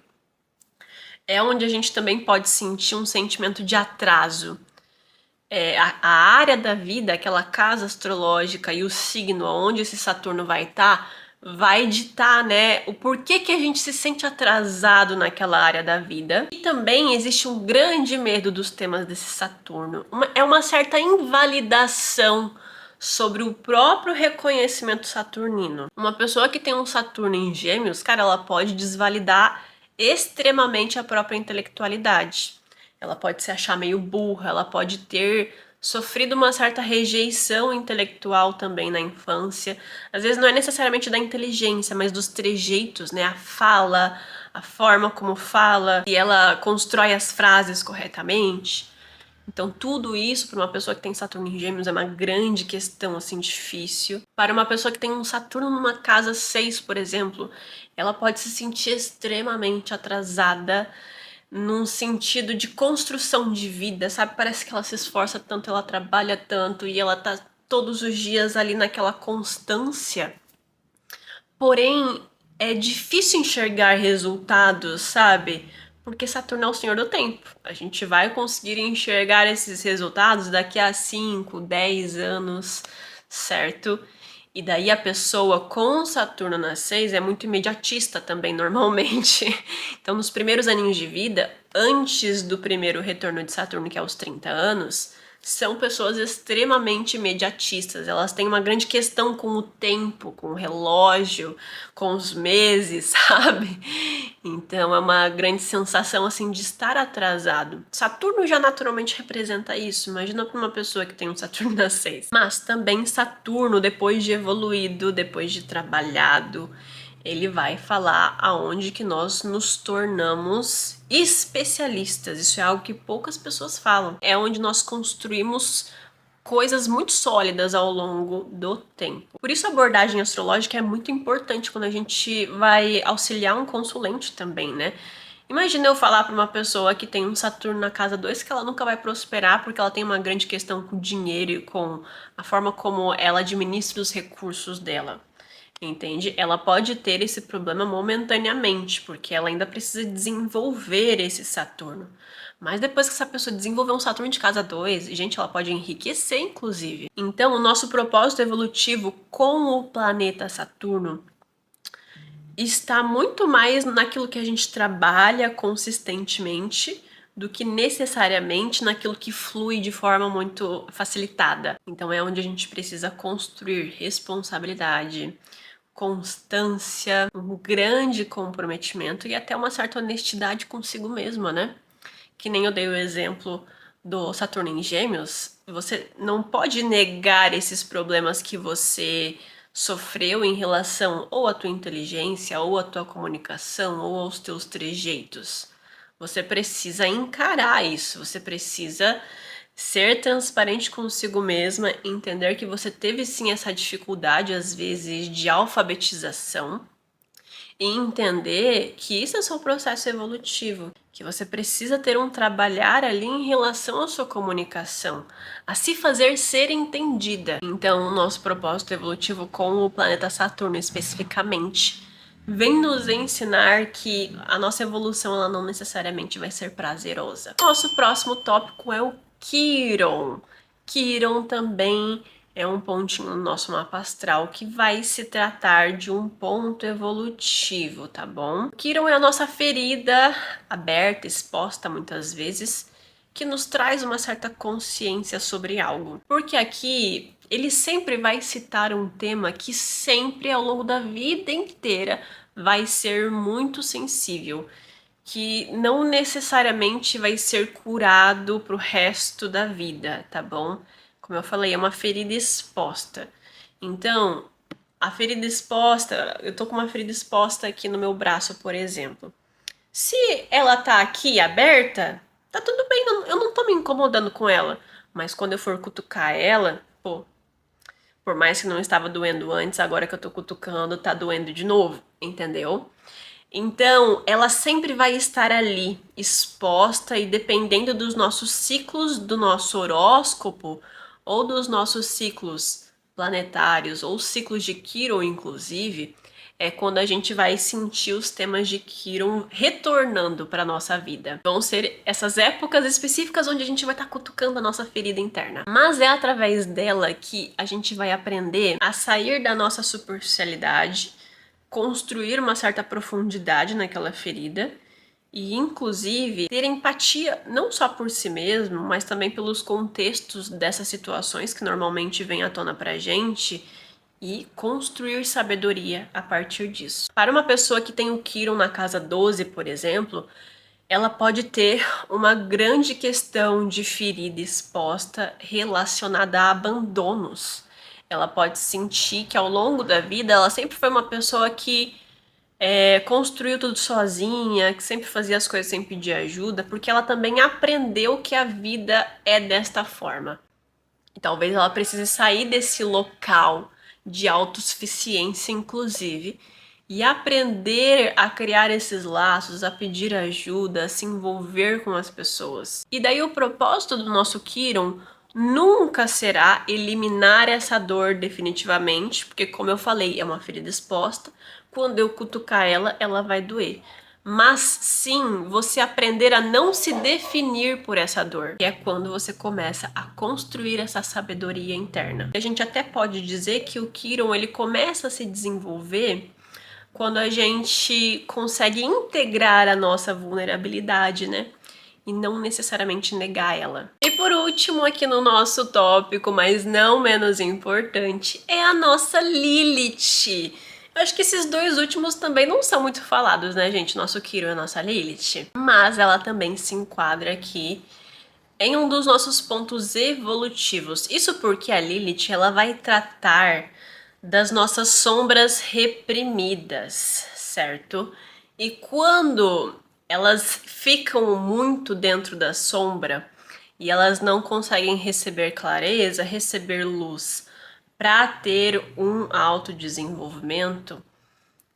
É onde a gente também pode sentir um sentimento de atraso. A área da vida, aquela casa astrológica e o signo onde esse Saturno vai estar, vai ditar, né, o porquê que a gente se sente atrasado naquela área da vida. E também existe um grande medo dos temas desse Saturno. É uma certa invalidação sobre o próprio reconhecimento saturnino. Uma pessoa que tem um Saturno em Gêmeos, cara, ela pode desvalidar extremamente a própria intelectualidade. Ela pode se achar meio burra, ela pode ter sofrido uma certa rejeição intelectual também na infância. Às vezes não é necessariamente da inteligência, mas dos trejeitos, né? A fala, a forma como fala, e ela constrói as frases corretamente. Então, tudo isso para uma pessoa que tem Saturno em Gêmeos é uma grande questão, assim, difícil. Para uma pessoa que tem um Saturno numa casa 6, por exemplo, ela pode se sentir extremamente atrasada num sentido de construção de vida, sabe? Parece que ela se esforça tanto, ela trabalha tanto e ela tá todos os dias ali naquela constância. Porém, é difícil enxergar resultados, sabe? Porque Saturno é o senhor do tempo. A gente vai conseguir enxergar esses resultados daqui a 5, 10 anos, certo? E daí a pessoa com Saturno na 6 é muito imediatista também, normalmente. Então, nos primeiros aninhos de vida, antes do primeiro retorno de Saturno, que é aos 30 anos, são pessoas extremamente imediatistas. Elas têm uma grande questão com o tempo, com o relógio, com os meses, sabe? Então é uma grande sensação assim de estar atrasado. Saturno já naturalmente representa isso. Imagina para uma pessoa que tem um Saturno na 6. Mas também Saturno, depois de evoluído, depois de trabalhado, ele vai falar aonde que nós nos tornamos especialistas. Isso é algo que poucas pessoas falam. É onde nós construímos coisas muito sólidas ao longo do tempo. Por isso a abordagem astrológica é muito importante quando a gente vai auxiliar um consulente também, né? Imagina eu falar para uma pessoa que tem um Saturno na casa 2 que ela nunca vai prosperar porque ela tem uma grande questão com o dinheiro e com a forma como ela administra os recursos dela. Entende? Ela pode ter esse problema momentaneamente, porque ela ainda precisa desenvolver esse Saturno. Mas depois que essa pessoa desenvolver um Saturno de casa 2, gente, ela pode enriquecer, inclusive. Então, o nosso propósito evolutivo com o planeta Saturno está muito mais naquilo que a gente trabalha consistentemente do que necessariamente naquilo que flui de forma muito facilitada. Então, é onde a gente precisa construir responsabilidade, constância, um grande comprometimento e até uma certa honestidade consigo mesma, né? Que nem eu dei o exemplo do Saturno em Gêmeos, você não pode negar esses problemas que você sofreu em relação ou à tua inteligência, ou à tua comunicação, ou aos teus trejeitos. Você precisa encarar isso, você precisa ser transparente consigo mesma, entender que você teve sim essa dificuldade, às vezes, de alfabetização, e entender que isso é só um processo evolutivo, que você precisa ter um trabalhar ali em relação à sua comunicação, a se fazer ser entendida. Então, o nosso propósito evolutivo com o planeta Saturno especificamente vem nos ensinar que a nossa evolução ela não necessariamente vai ser prazerosa. Nosso próximo tópico é o Quiron. Quiron também é um pontinho no nosso mapa astral que vai se tratar de um ponto evolutivo, tá bom? Quiron é a nossa ferida aberta, exposta muitas vezes, que nos traz uma certa consciência sobre algo. Porque aqui ele sempre vai citar um tema que sempre ao longo da vida inteira vai ser muito sensível, que não necessariamente vai ser curado pro resto da vida, tá bom? Como eu falei, é uma ferida exposta. Então, a ferida exposta, eu tô com uma ferida exposta aqui no meu braço, por exemplo. Se ela tá aqui aberta, tá tudo bem, eu não tô me incomodando com ela. Mas quando eu for cutucar ela, pô, por mais que não estava doendo antes, agora que eu tô cutucando, tá doendo de novo, entendeu? Então, ela sempre vai estar ali, exposta e dependendo dos nossos ciclos, do nosso horóscopo ou dos nossos ciclos planetários ou ciclos de Quiron, inclusive, é quando a gente vai sentir os temas de Quiron retornando para nossa vida. Vão ser essas épocas específicas onde a gente vai estar cutucando a nossa ferida interna. Mas é através dela que a gente vai aprender a sair da nossa superficialidade, construir uma certa profundidade naquela ferida e, inclusive, ter empatia não só por si mesmo, mas também pelos contextos dessas situações que normalmente vêm à tona pra gente e construir sabedoria a partir disso. Para uma pessoa que tem o Quiron na casa 12, por exemplo, ela pode ter uma grande questão de ferida exposta relacionada a abandonos. Ela pode sentir que ao longo da vida ela sempre foi uma pessoa que construiu tudo sozinha, que sempre fazia as coisas sem pedir ajuda, porque ela também aprendeu que a vida é desta forma. E talvez ela precise sair desse local de autossuficiência, inclusive, e aprender a criar esses laços, a pedir ajuda, a se envolver com as pessoas. E daí o propósito do nosso Quiron nunca será eliminar essa dor definitivamente, porque como eu falei, é uma ferida exposta. Quando eu cutucar ela, ela vai doer. Mas sim, você aprender a não se definir por essa dor, que é quando você começa a construir essa sabedoria interna. A gente até pode dizer que o Quiron ele começa a se desenvolver quando a gente consegue integrar a nossa vulnerabilidade, né? E não necessariamente negar ela. E por último, aqui no nosso tópico, mas não menos importante, é a nossa Lilith. Eu acho que esses dois últimos também não são muito falados, né, gente? Nosso Quiron e a nossa Lilith. Mas ela também se enquadra aqui em um dos nossos pontos evolutivos. Isso porque a Lilith, ela vai tratar das nossas sombras reprimidas, certo? E quando elas ficam muito dentro da sombra, e elas não conseguem receber clareza, receber luz para ter um autodesenvolvimento,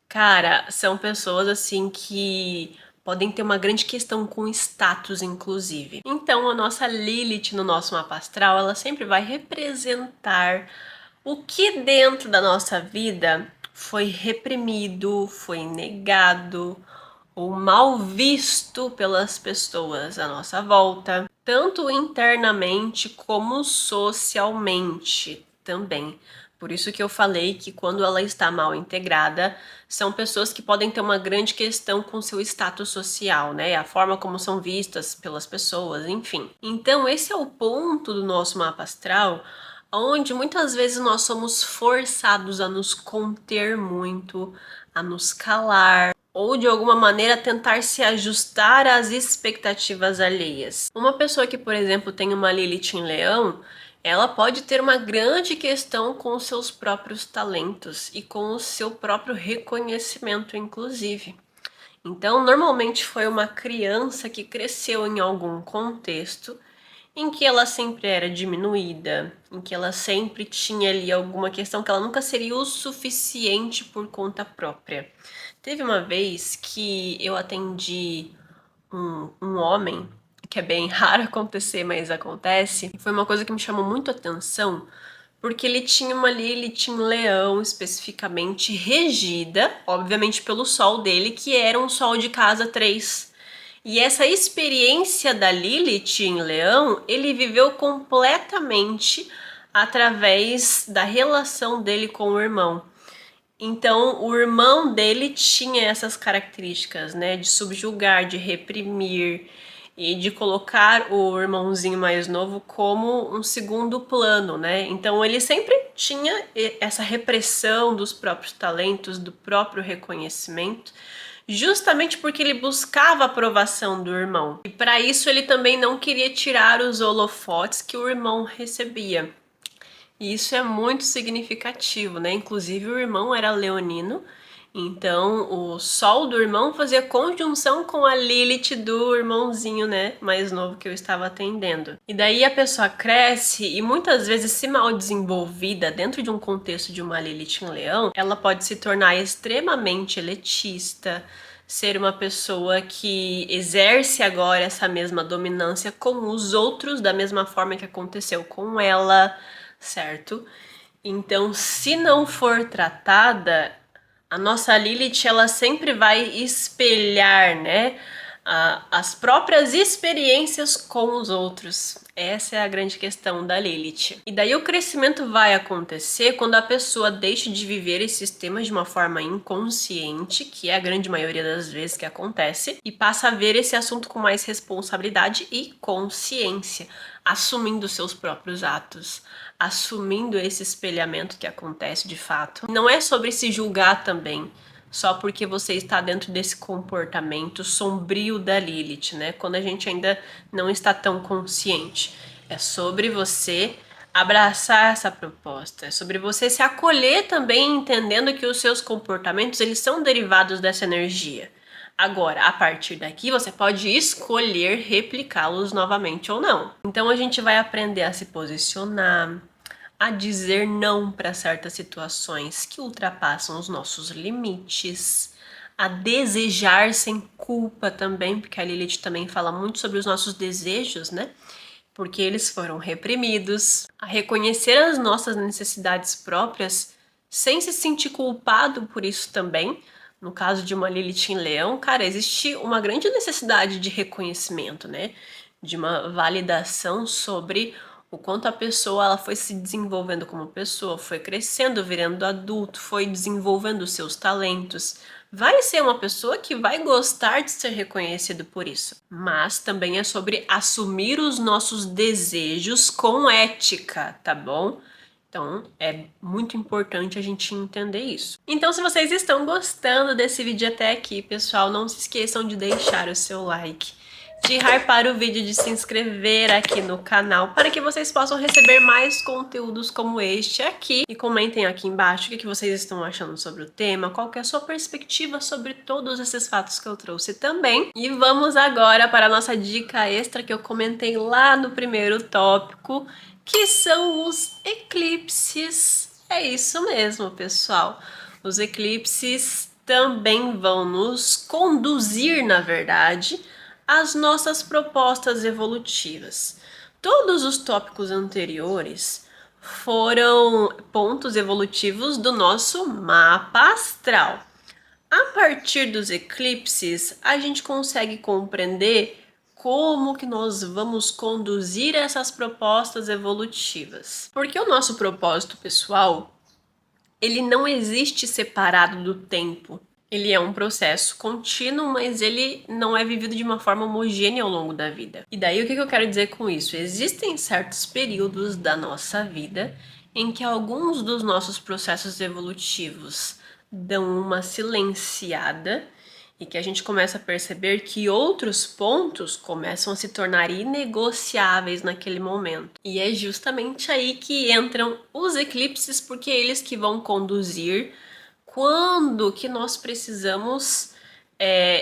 cara, são pessoas assim que podem ter uma grande questão com status, inclusive. Então, a nossa Lilith no nosso mapa astral, ela sempre vai representar o que dentro da nossa vida foi reprimido, foi negado ou mal visto pelas pessoas à nossa volta, tanto internamente como socialmente também. Por isso que eu falei que quando ela está mal integrada, são pessoas que podem ter uma grande questão com seu status social, né? A forma como são vistas pelas pessoas, enfim. Então, esse é o ponto do nosso mapa astral, onde muitas vezes nós somos forçados a nos conter muito, a nos calar, ou de alguma maneira tentar se ajustar às expectativas alheias. Uma pessoa que, por exemplo, tem uma Lilith em Leão, ela pode ter uma grande questão com os seus próprios talentos e com o seu próprio reconhecimento, inclusive. Então, normalmente foi uma criança que cresceu em algum contexto em que ela sempre era diminuída, em que ela sempre tinha ali alguma questão que ela nunca seria o suficiente por conta própria. Teve uma vez que eu atendi um homem, que é bem raro acontecer, mas acontece. Foi uma coisa que me chamou muito a atenção, porque ele tinha um leão especificamente regida, obviamente pelo sol dele, que era um sol de casa 3. E essa experiência da Lilith em Leão, ele viveu completamente através da relação dele com o irmão. Então, o irmão dele tinha essas características, né, de subjugar, de reprimir e de colocar o irmãozinho mais novo como um segundo plano, né? Então, ele sempre tinha essa repressão dos próprios talentos, do próprio reconhecimento, justamente porque ele buscava a aprovação do irmão. E para isso ele também não queria tirar os holofotes que o irmão recebia. E isso é muito significativo, né? Inclusive o irmão era leonino, então o sol do irmão fazia conjunção com a Lilith do irmãozinho, né, mais novo que eu estava atendendo. E daí a pessoa cresce e muitas vezes, se mal desenvolvida dentro de um contexto de uma Lilith em Leão, ela pode se tornar extremamente elitista, ser uma pessoa que exerce agora essa mesma dominância com os outros da mesma forma que aconteceu com ela, certo? Então, se não for tratada, a nossa Lilith, ela sempre vai espelhar, né, as próprias experiências com os outros. Essa é a grande questão da Lilith. E daí o crescimento vai acontecer quando a pessoa deixa de viver esses temas de uma forma inconsciente, que é a grande maioria das vezes que acontece, e passa a ver esse assunto com mais responsabilidade e consciência, assumindo seus próprios atos, assumindo esse espelhamento que acontece de fato. Não é sobre se julgar também, só porque você está dentro desse comportamento sombrio da Lilith, né? Quando a gente ainda não está tão consciente. É sobre você abraçar essa proposta, é sobre você se acolher também, entendendo que os seus comportamentos, eles são derivados dessa energia. Agora, a partir daqui, você pode escolher replicá-los novamente ou não. Então a gente vai aprender a se posicionar, a dizer não para certas situações que ultrapassam os nossos limites, a desejar sem culpa também, porque a Lilith também fala muito sobre os nossos desejos, né? Porque eles foram reprimidos, a reconhecer as nossas necessidades próprias sem se sentir culpado por isso também. No caso de uma Lilith em Leão, cara, existe uma grande necessidade de reconhecimento, né? De uma validação sobre o quanto a pessoa ela foi se desenvolvendo como pessoa, foi crescendo, virando adulto, foi desenvolvendo seus talentos. Vai ser uma pessoa que vai gostar de ser reconhecido por isso. Mas também é sobre assumir os nossos desejos com ética, tá bom? Então, é muito importante a gente entender isso. Então, se vocês estão gostando desse vídeo até aqui, pessoal, não se esqueçam de deixar o seu like. de hypar o vídeo, de se inscrever aqui no canal, para que vocês possam receber mais conteúdos como este aqui. E comentem aqui embaixo o que vocês estão achando sobre o tema, qual que é a sua perspectiva sobre todos esses fatos que eu trouxe também. E vamos agora para a nossa dica extra que eu comentei lá no primeiro tópico, que são os eclipses. É isso mesmo, pessoal. Os eclipses também vão nos conduzir, na verdade, às nossas propostas evolutivas. Todos os tópicos anteriores foram pontos evolutivos do nosso mapa astral. A partir dos eclipses, a gente consegue compreender como que nós vamos conduzir essas propostas evolutivas. Porque o nosso propósito pessoal, ele não existe separado do tempo. Ele é um processo contínuo, mas ele não é vivido de uma forma homogênea ao longo da vida. E daí o que eu quero dizer com isso? Existem certos períodos da nossa vida em que alguns dos nossos processos evolutivos dão uma silenciada e que a gente começa a perceber que outros pontos começam a se tornar inegociáveis naquele momento. E é justamente aí que entram os eclipses, porque é eles que vão conduzir quando que nós precisamos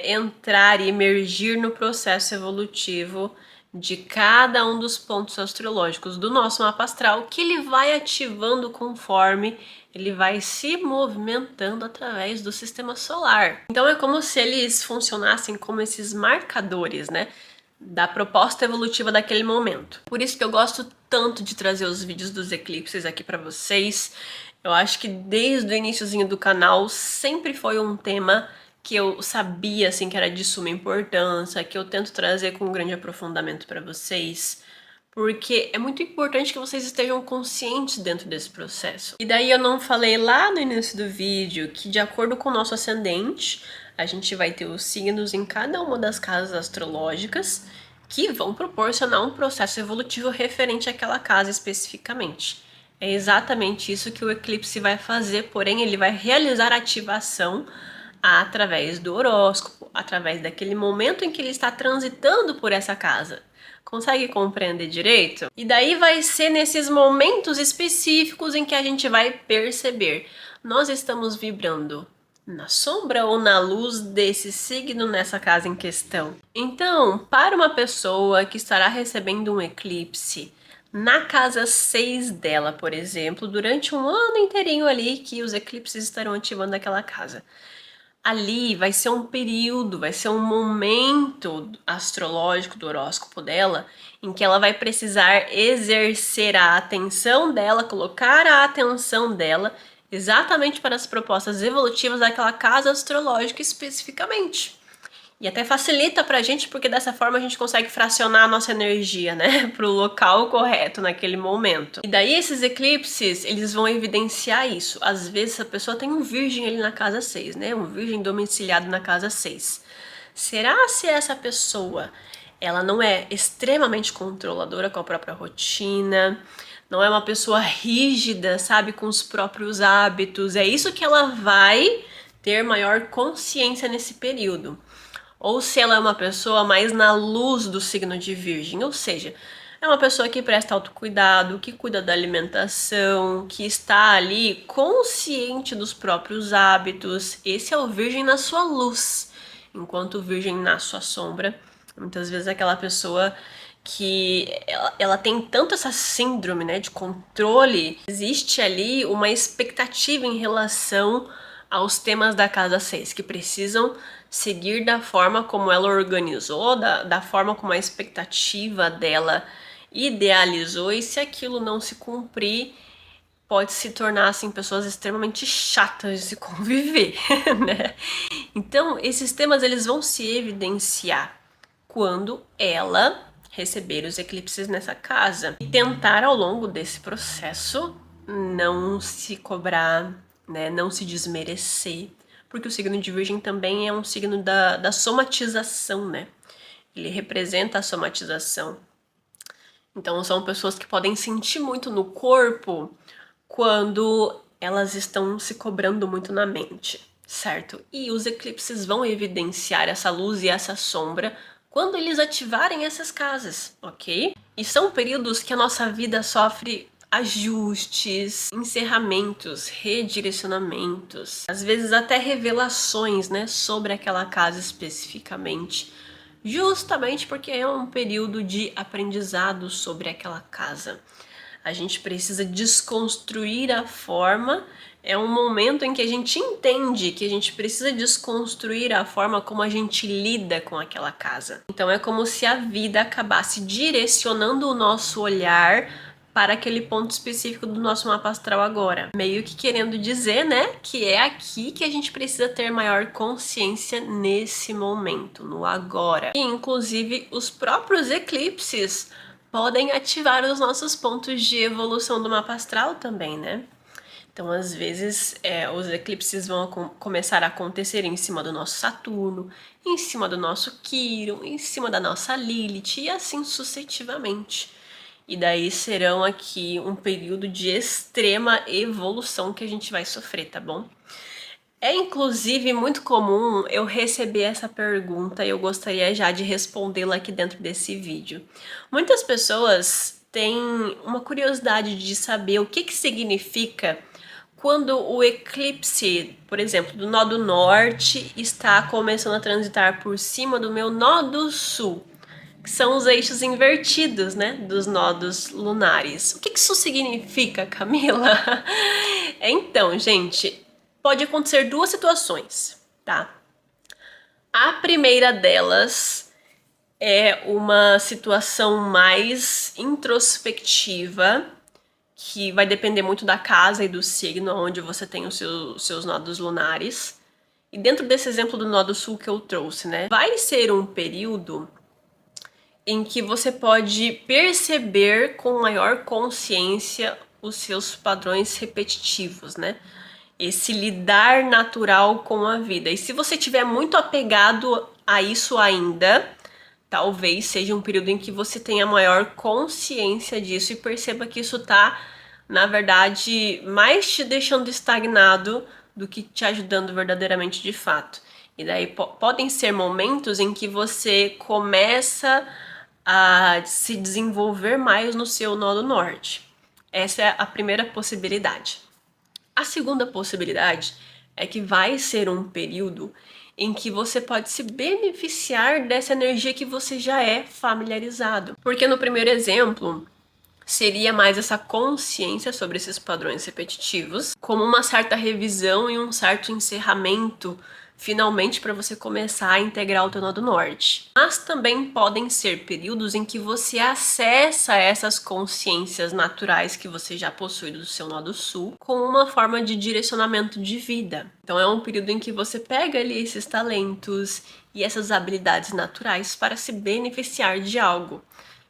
entrar e emergir no processo evolutivo de cada um dos pontos astrológicos do nosso mapa astral, que ele vai ativando conforme ele vai se movimentando através do sistema solar. Então é como se eles funcionassem como esses marcadores, né, da proposta evolutiva daquele momento. Por isso que eu gosto tanto de trazer os vídeos dos eclipses aqui para vocês. Eu acho que desde o iniciozinho do canal sempre foi um tema que eu sabia assim que era de suma importância, que eu tento trazer com um grande aprofundamento para vocês, porque é muito importante que vocês estejam conscientes dentro desse processo. E daí eu não falei lá no início do vídeo que, de acordo com o nosso ascendente, a gente vai ter os signos em cada uma das casas astrológicas que vão proporcionar um processo evolutivo referente àquela casa especificamente. É exatamente isso que o eclipse vai fazer, porém ele vai realizar a ativação através do horóscopo, através daquele momento em que ele está transitando por essa casa. Consegue compreender direito? E daí vai ser nesses momentos específicos em que a gente vai perceber: nós estamos vibrando na sombra ou na luz desse signo nessa casa em questão. Então, para uma pessoa que estará recebendo um eclipse na casa 6 dela, por exemplo, durante um ano inteirinho ali que os eclipses estarão ativando aquela casa, ali vai ser um período, vai ser um momento astrológico do horóscopo dela em que ela vai precisar exercer a atenção dela, colocar a atenção dela exatamente para as propostas evolutivas daquela casa astrológica especificamente. E até facilita pra gente, porque dessa forma a gente consegue fracionar a nossa energia, né, pro local correto naquele momento. E daí esses eclipses, eles vão evidenciar isso. Às vezes a pessoa tem um virgem ali na casa 6, né, um virgem domiciliado na casa 6. Será se essa pessoa, ela não é extremamente controladora com a própria rotina, não é uma pessoa rígida, sabe, com os próprios hábitos? É isso que ela vai ter maior consciência nesse período. Ou se ela é uma pessoa mais na luz do signo de Virgem, ou seja, é uma pessoa que presta autocuidado, que cuida da alimentação, que está ali consciente dos próprios hábitos. Esse é o Virgem na sua luz, enquanto o Virgem na sua sombra, muitas vezes é aquela pessoa que ela tem tanto essa síndrome, né, de controle. Existe ali uma expectativa em relação aos temas da casa 6, que precisam seguir da forma como ela organizou, da forma como a expectativa dela idealizou, e se aquilo não se cumprir, pode se tornar assim pessoas extremamente chatas de se conviver, né? Então, esses temas eles vão se evidenciar quando ela receber os eclipses nessa casa e tentar ao longo desse processo não se cobrar, né, não se desmerecer, porque o signo de Virgem também é um signo da somatização, né? Ele representa a somatização. Então são pessoas que podem sentir muito no corpo quando elas estão se cobrando muito na mente, certo? E os eclipses vão evidenciar essa luz e essa sombra quando eles ativarem essas casas, ok? E são períodos que a nossa vida sofre ajustes, encerramentos, redirecionamentos, às vezes até revelações, né, sobre aquela casa especificamente, justamente porque é um período de aprendizado sobre aquela casa. A gente precisa desconstruir a forma, é um momento em que a gente entende que a gente precisa desconstruir a forma como a gente lida com aquela casa. Então é como se a vida acabasse direcionando o nosso olhar para aquele ponto específico do nosso mapa astral agora. Meio que querendo dizer, né, que é aqui que a gente precisa ter maior consciência nesse momento, no agora. E inclusive os próprios eclipses podem ativar os nossos pontos de evolução do mapa astral também, né? Então, às vezes, os eclipses vão começar a acontecer em cima do nosso Saturno, em cima do nosso Quirón, em cima da nossa Lilith e assim sucessivamente. E daí serão aqui um período de extrema evolução que a gente vai sofrer, tá bom? É inclusive muito comum eu receber essa pergunta e eu gostaria já de respondê-la aqui dentro desse vídeo. Muitas pessoas têm uma curiosidade de saber o que significa quando o eclipse, por exemplo, do nó do norte está começando a transitar por cima do meu nó do sul, que são os eixos invertidos, né, dos nodos lunares. O que isso significa, Camila? Então, gente, pode acontecer duas situações, tá? A primeira delas é uma situação mais introspectiva, que vai depender muito da casa e do signo onde você tem os seus nodos lunares. E dentro desse exemplo do nó do sul que eu trouxe, né, vai ser um período em que você pode perceber com maior consciência os seus padrões repetitivos, né? Esse lidar natural com a vida. E se você estiver muito apegado a isso ainda, talvez seja um período em que você tenha maior consciência disso e perceba que isso tá, na verdade, mais te deixando estagnado do que te ajudando verdadeiramente de fato. E daí podem ser momentos em que você começa a se desenvolver mais no seu nodo norte. Essa é a primeira possibilidade. A segunda possibilidade é que vai ser um período em que você pode se beneficiar dessa energia que você já é familiarizado. Porque no primeiro exemplo, seria mais essa consciência sobre esses padrões repetitivos, como uma certa revisão e um certo encerramento, finalmente, para você começar a integrar o teu nodo norte. Mas também podem ser períodos em que você acessa essas consciências naturais que você já possui do seu nodo sul com uma forma de direcionamento de vida. Então é um período em que você pega ali esses talentos e essas habilidades naturais para se beneficiar de algo.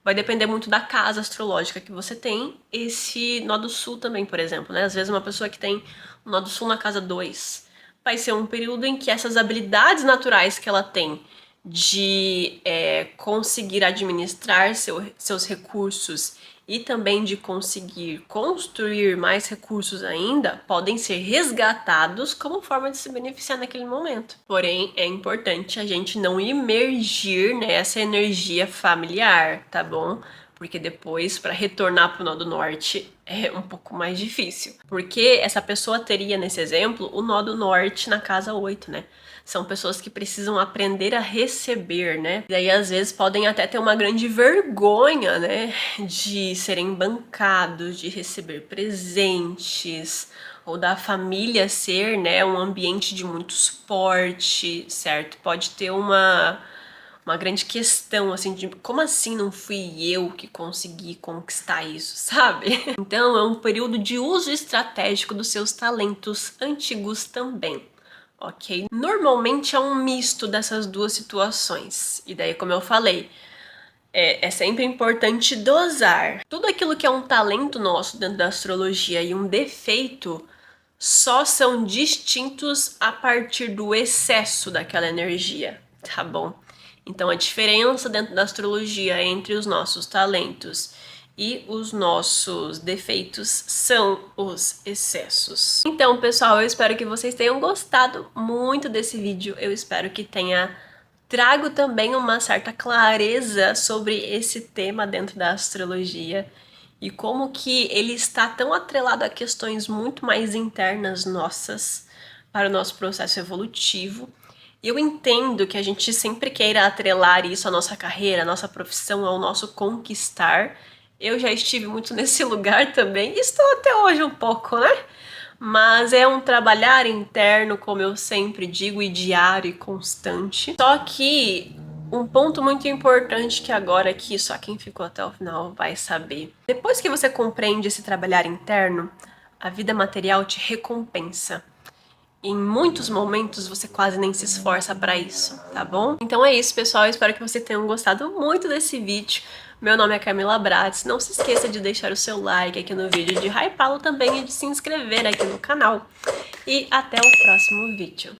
Vai depender muito da casa astrológica que você tem. Esse nó do sul também, por exemplo, né? Às vezes uma pessoa que tem o nó do sul na casa 2 vai ser um período em que essas habilidades naturais que ela tem de conseguir administrar seus recursos e também de conseguir construir mais recursos ainda, podem ser resgatados como forma de se beneficiar naquele momento. Porém, é importante a gente não imergir nessa energia familiar, tá bom? Porque depois, para retornar para o nó do norte, é um pouco mais difícil. Porque essa pessoa teria, nesse exemplo, o nó do norte na casa 8, né? São pessoas que precisam aprender a receber, né? E daí, às vezes, podem até ter uma grande vergonha, né? De serem bancados, de receber presentes, ou da família ser, né, um ambiente de muito suporte, certo? Pode ter uma grande questão, assim, de como assim não fui eu que consegui conquistar isso, sabe? Então é um período de uso estratégico dos seus talentos antigos também, ok? Normalmente é um misto dessas duas situações, e daí, como eu falei, é sempre importante dosar. Tudo aquilo que é um talento nosso dentro da astrologia e um defeito só são distintos a partir do excesso daquela energia, tá bom? Então a diferença dentro da astrologia entre os nossos talentos e os nossos defeitos são os excessos. Então, pessoal, eu espero que vocês tenham gostado muito desse vídeo. Eu espero que tenha trago também uma certa clareza sobre esse tema dentro da astrologia e como que ele está tão atrelado a questões muito mais internas nossas para o nosso processo evolutivo. E eu entendo que a gente sempre queira atrelar isso à nossa carreira, à nossa profissão, ao nosso conquistar. Eu já estive muito nesse lugar também e estou até hoje um pouco, né? Mas é um trabalhar interno, como eu sempre digo, e diário e constante. Só que um ponto muito importante que agora aqui só quem ficou até o final vai saber. Depois que você compreende esse trabalhar interno, a vida material te recompensa. Em muitos momentos você quase nem se esforça para isso, tá bom? Então é isso, pessoal. Eu espero que vocês tenham gostado muito desse vídeo. Meu nome é Camila Bratz. Não se esqueça de deixar o seu like aqui no vídeo, de hypá-lo também e de se inscrever aqui no canal. E até o próximo vídeo.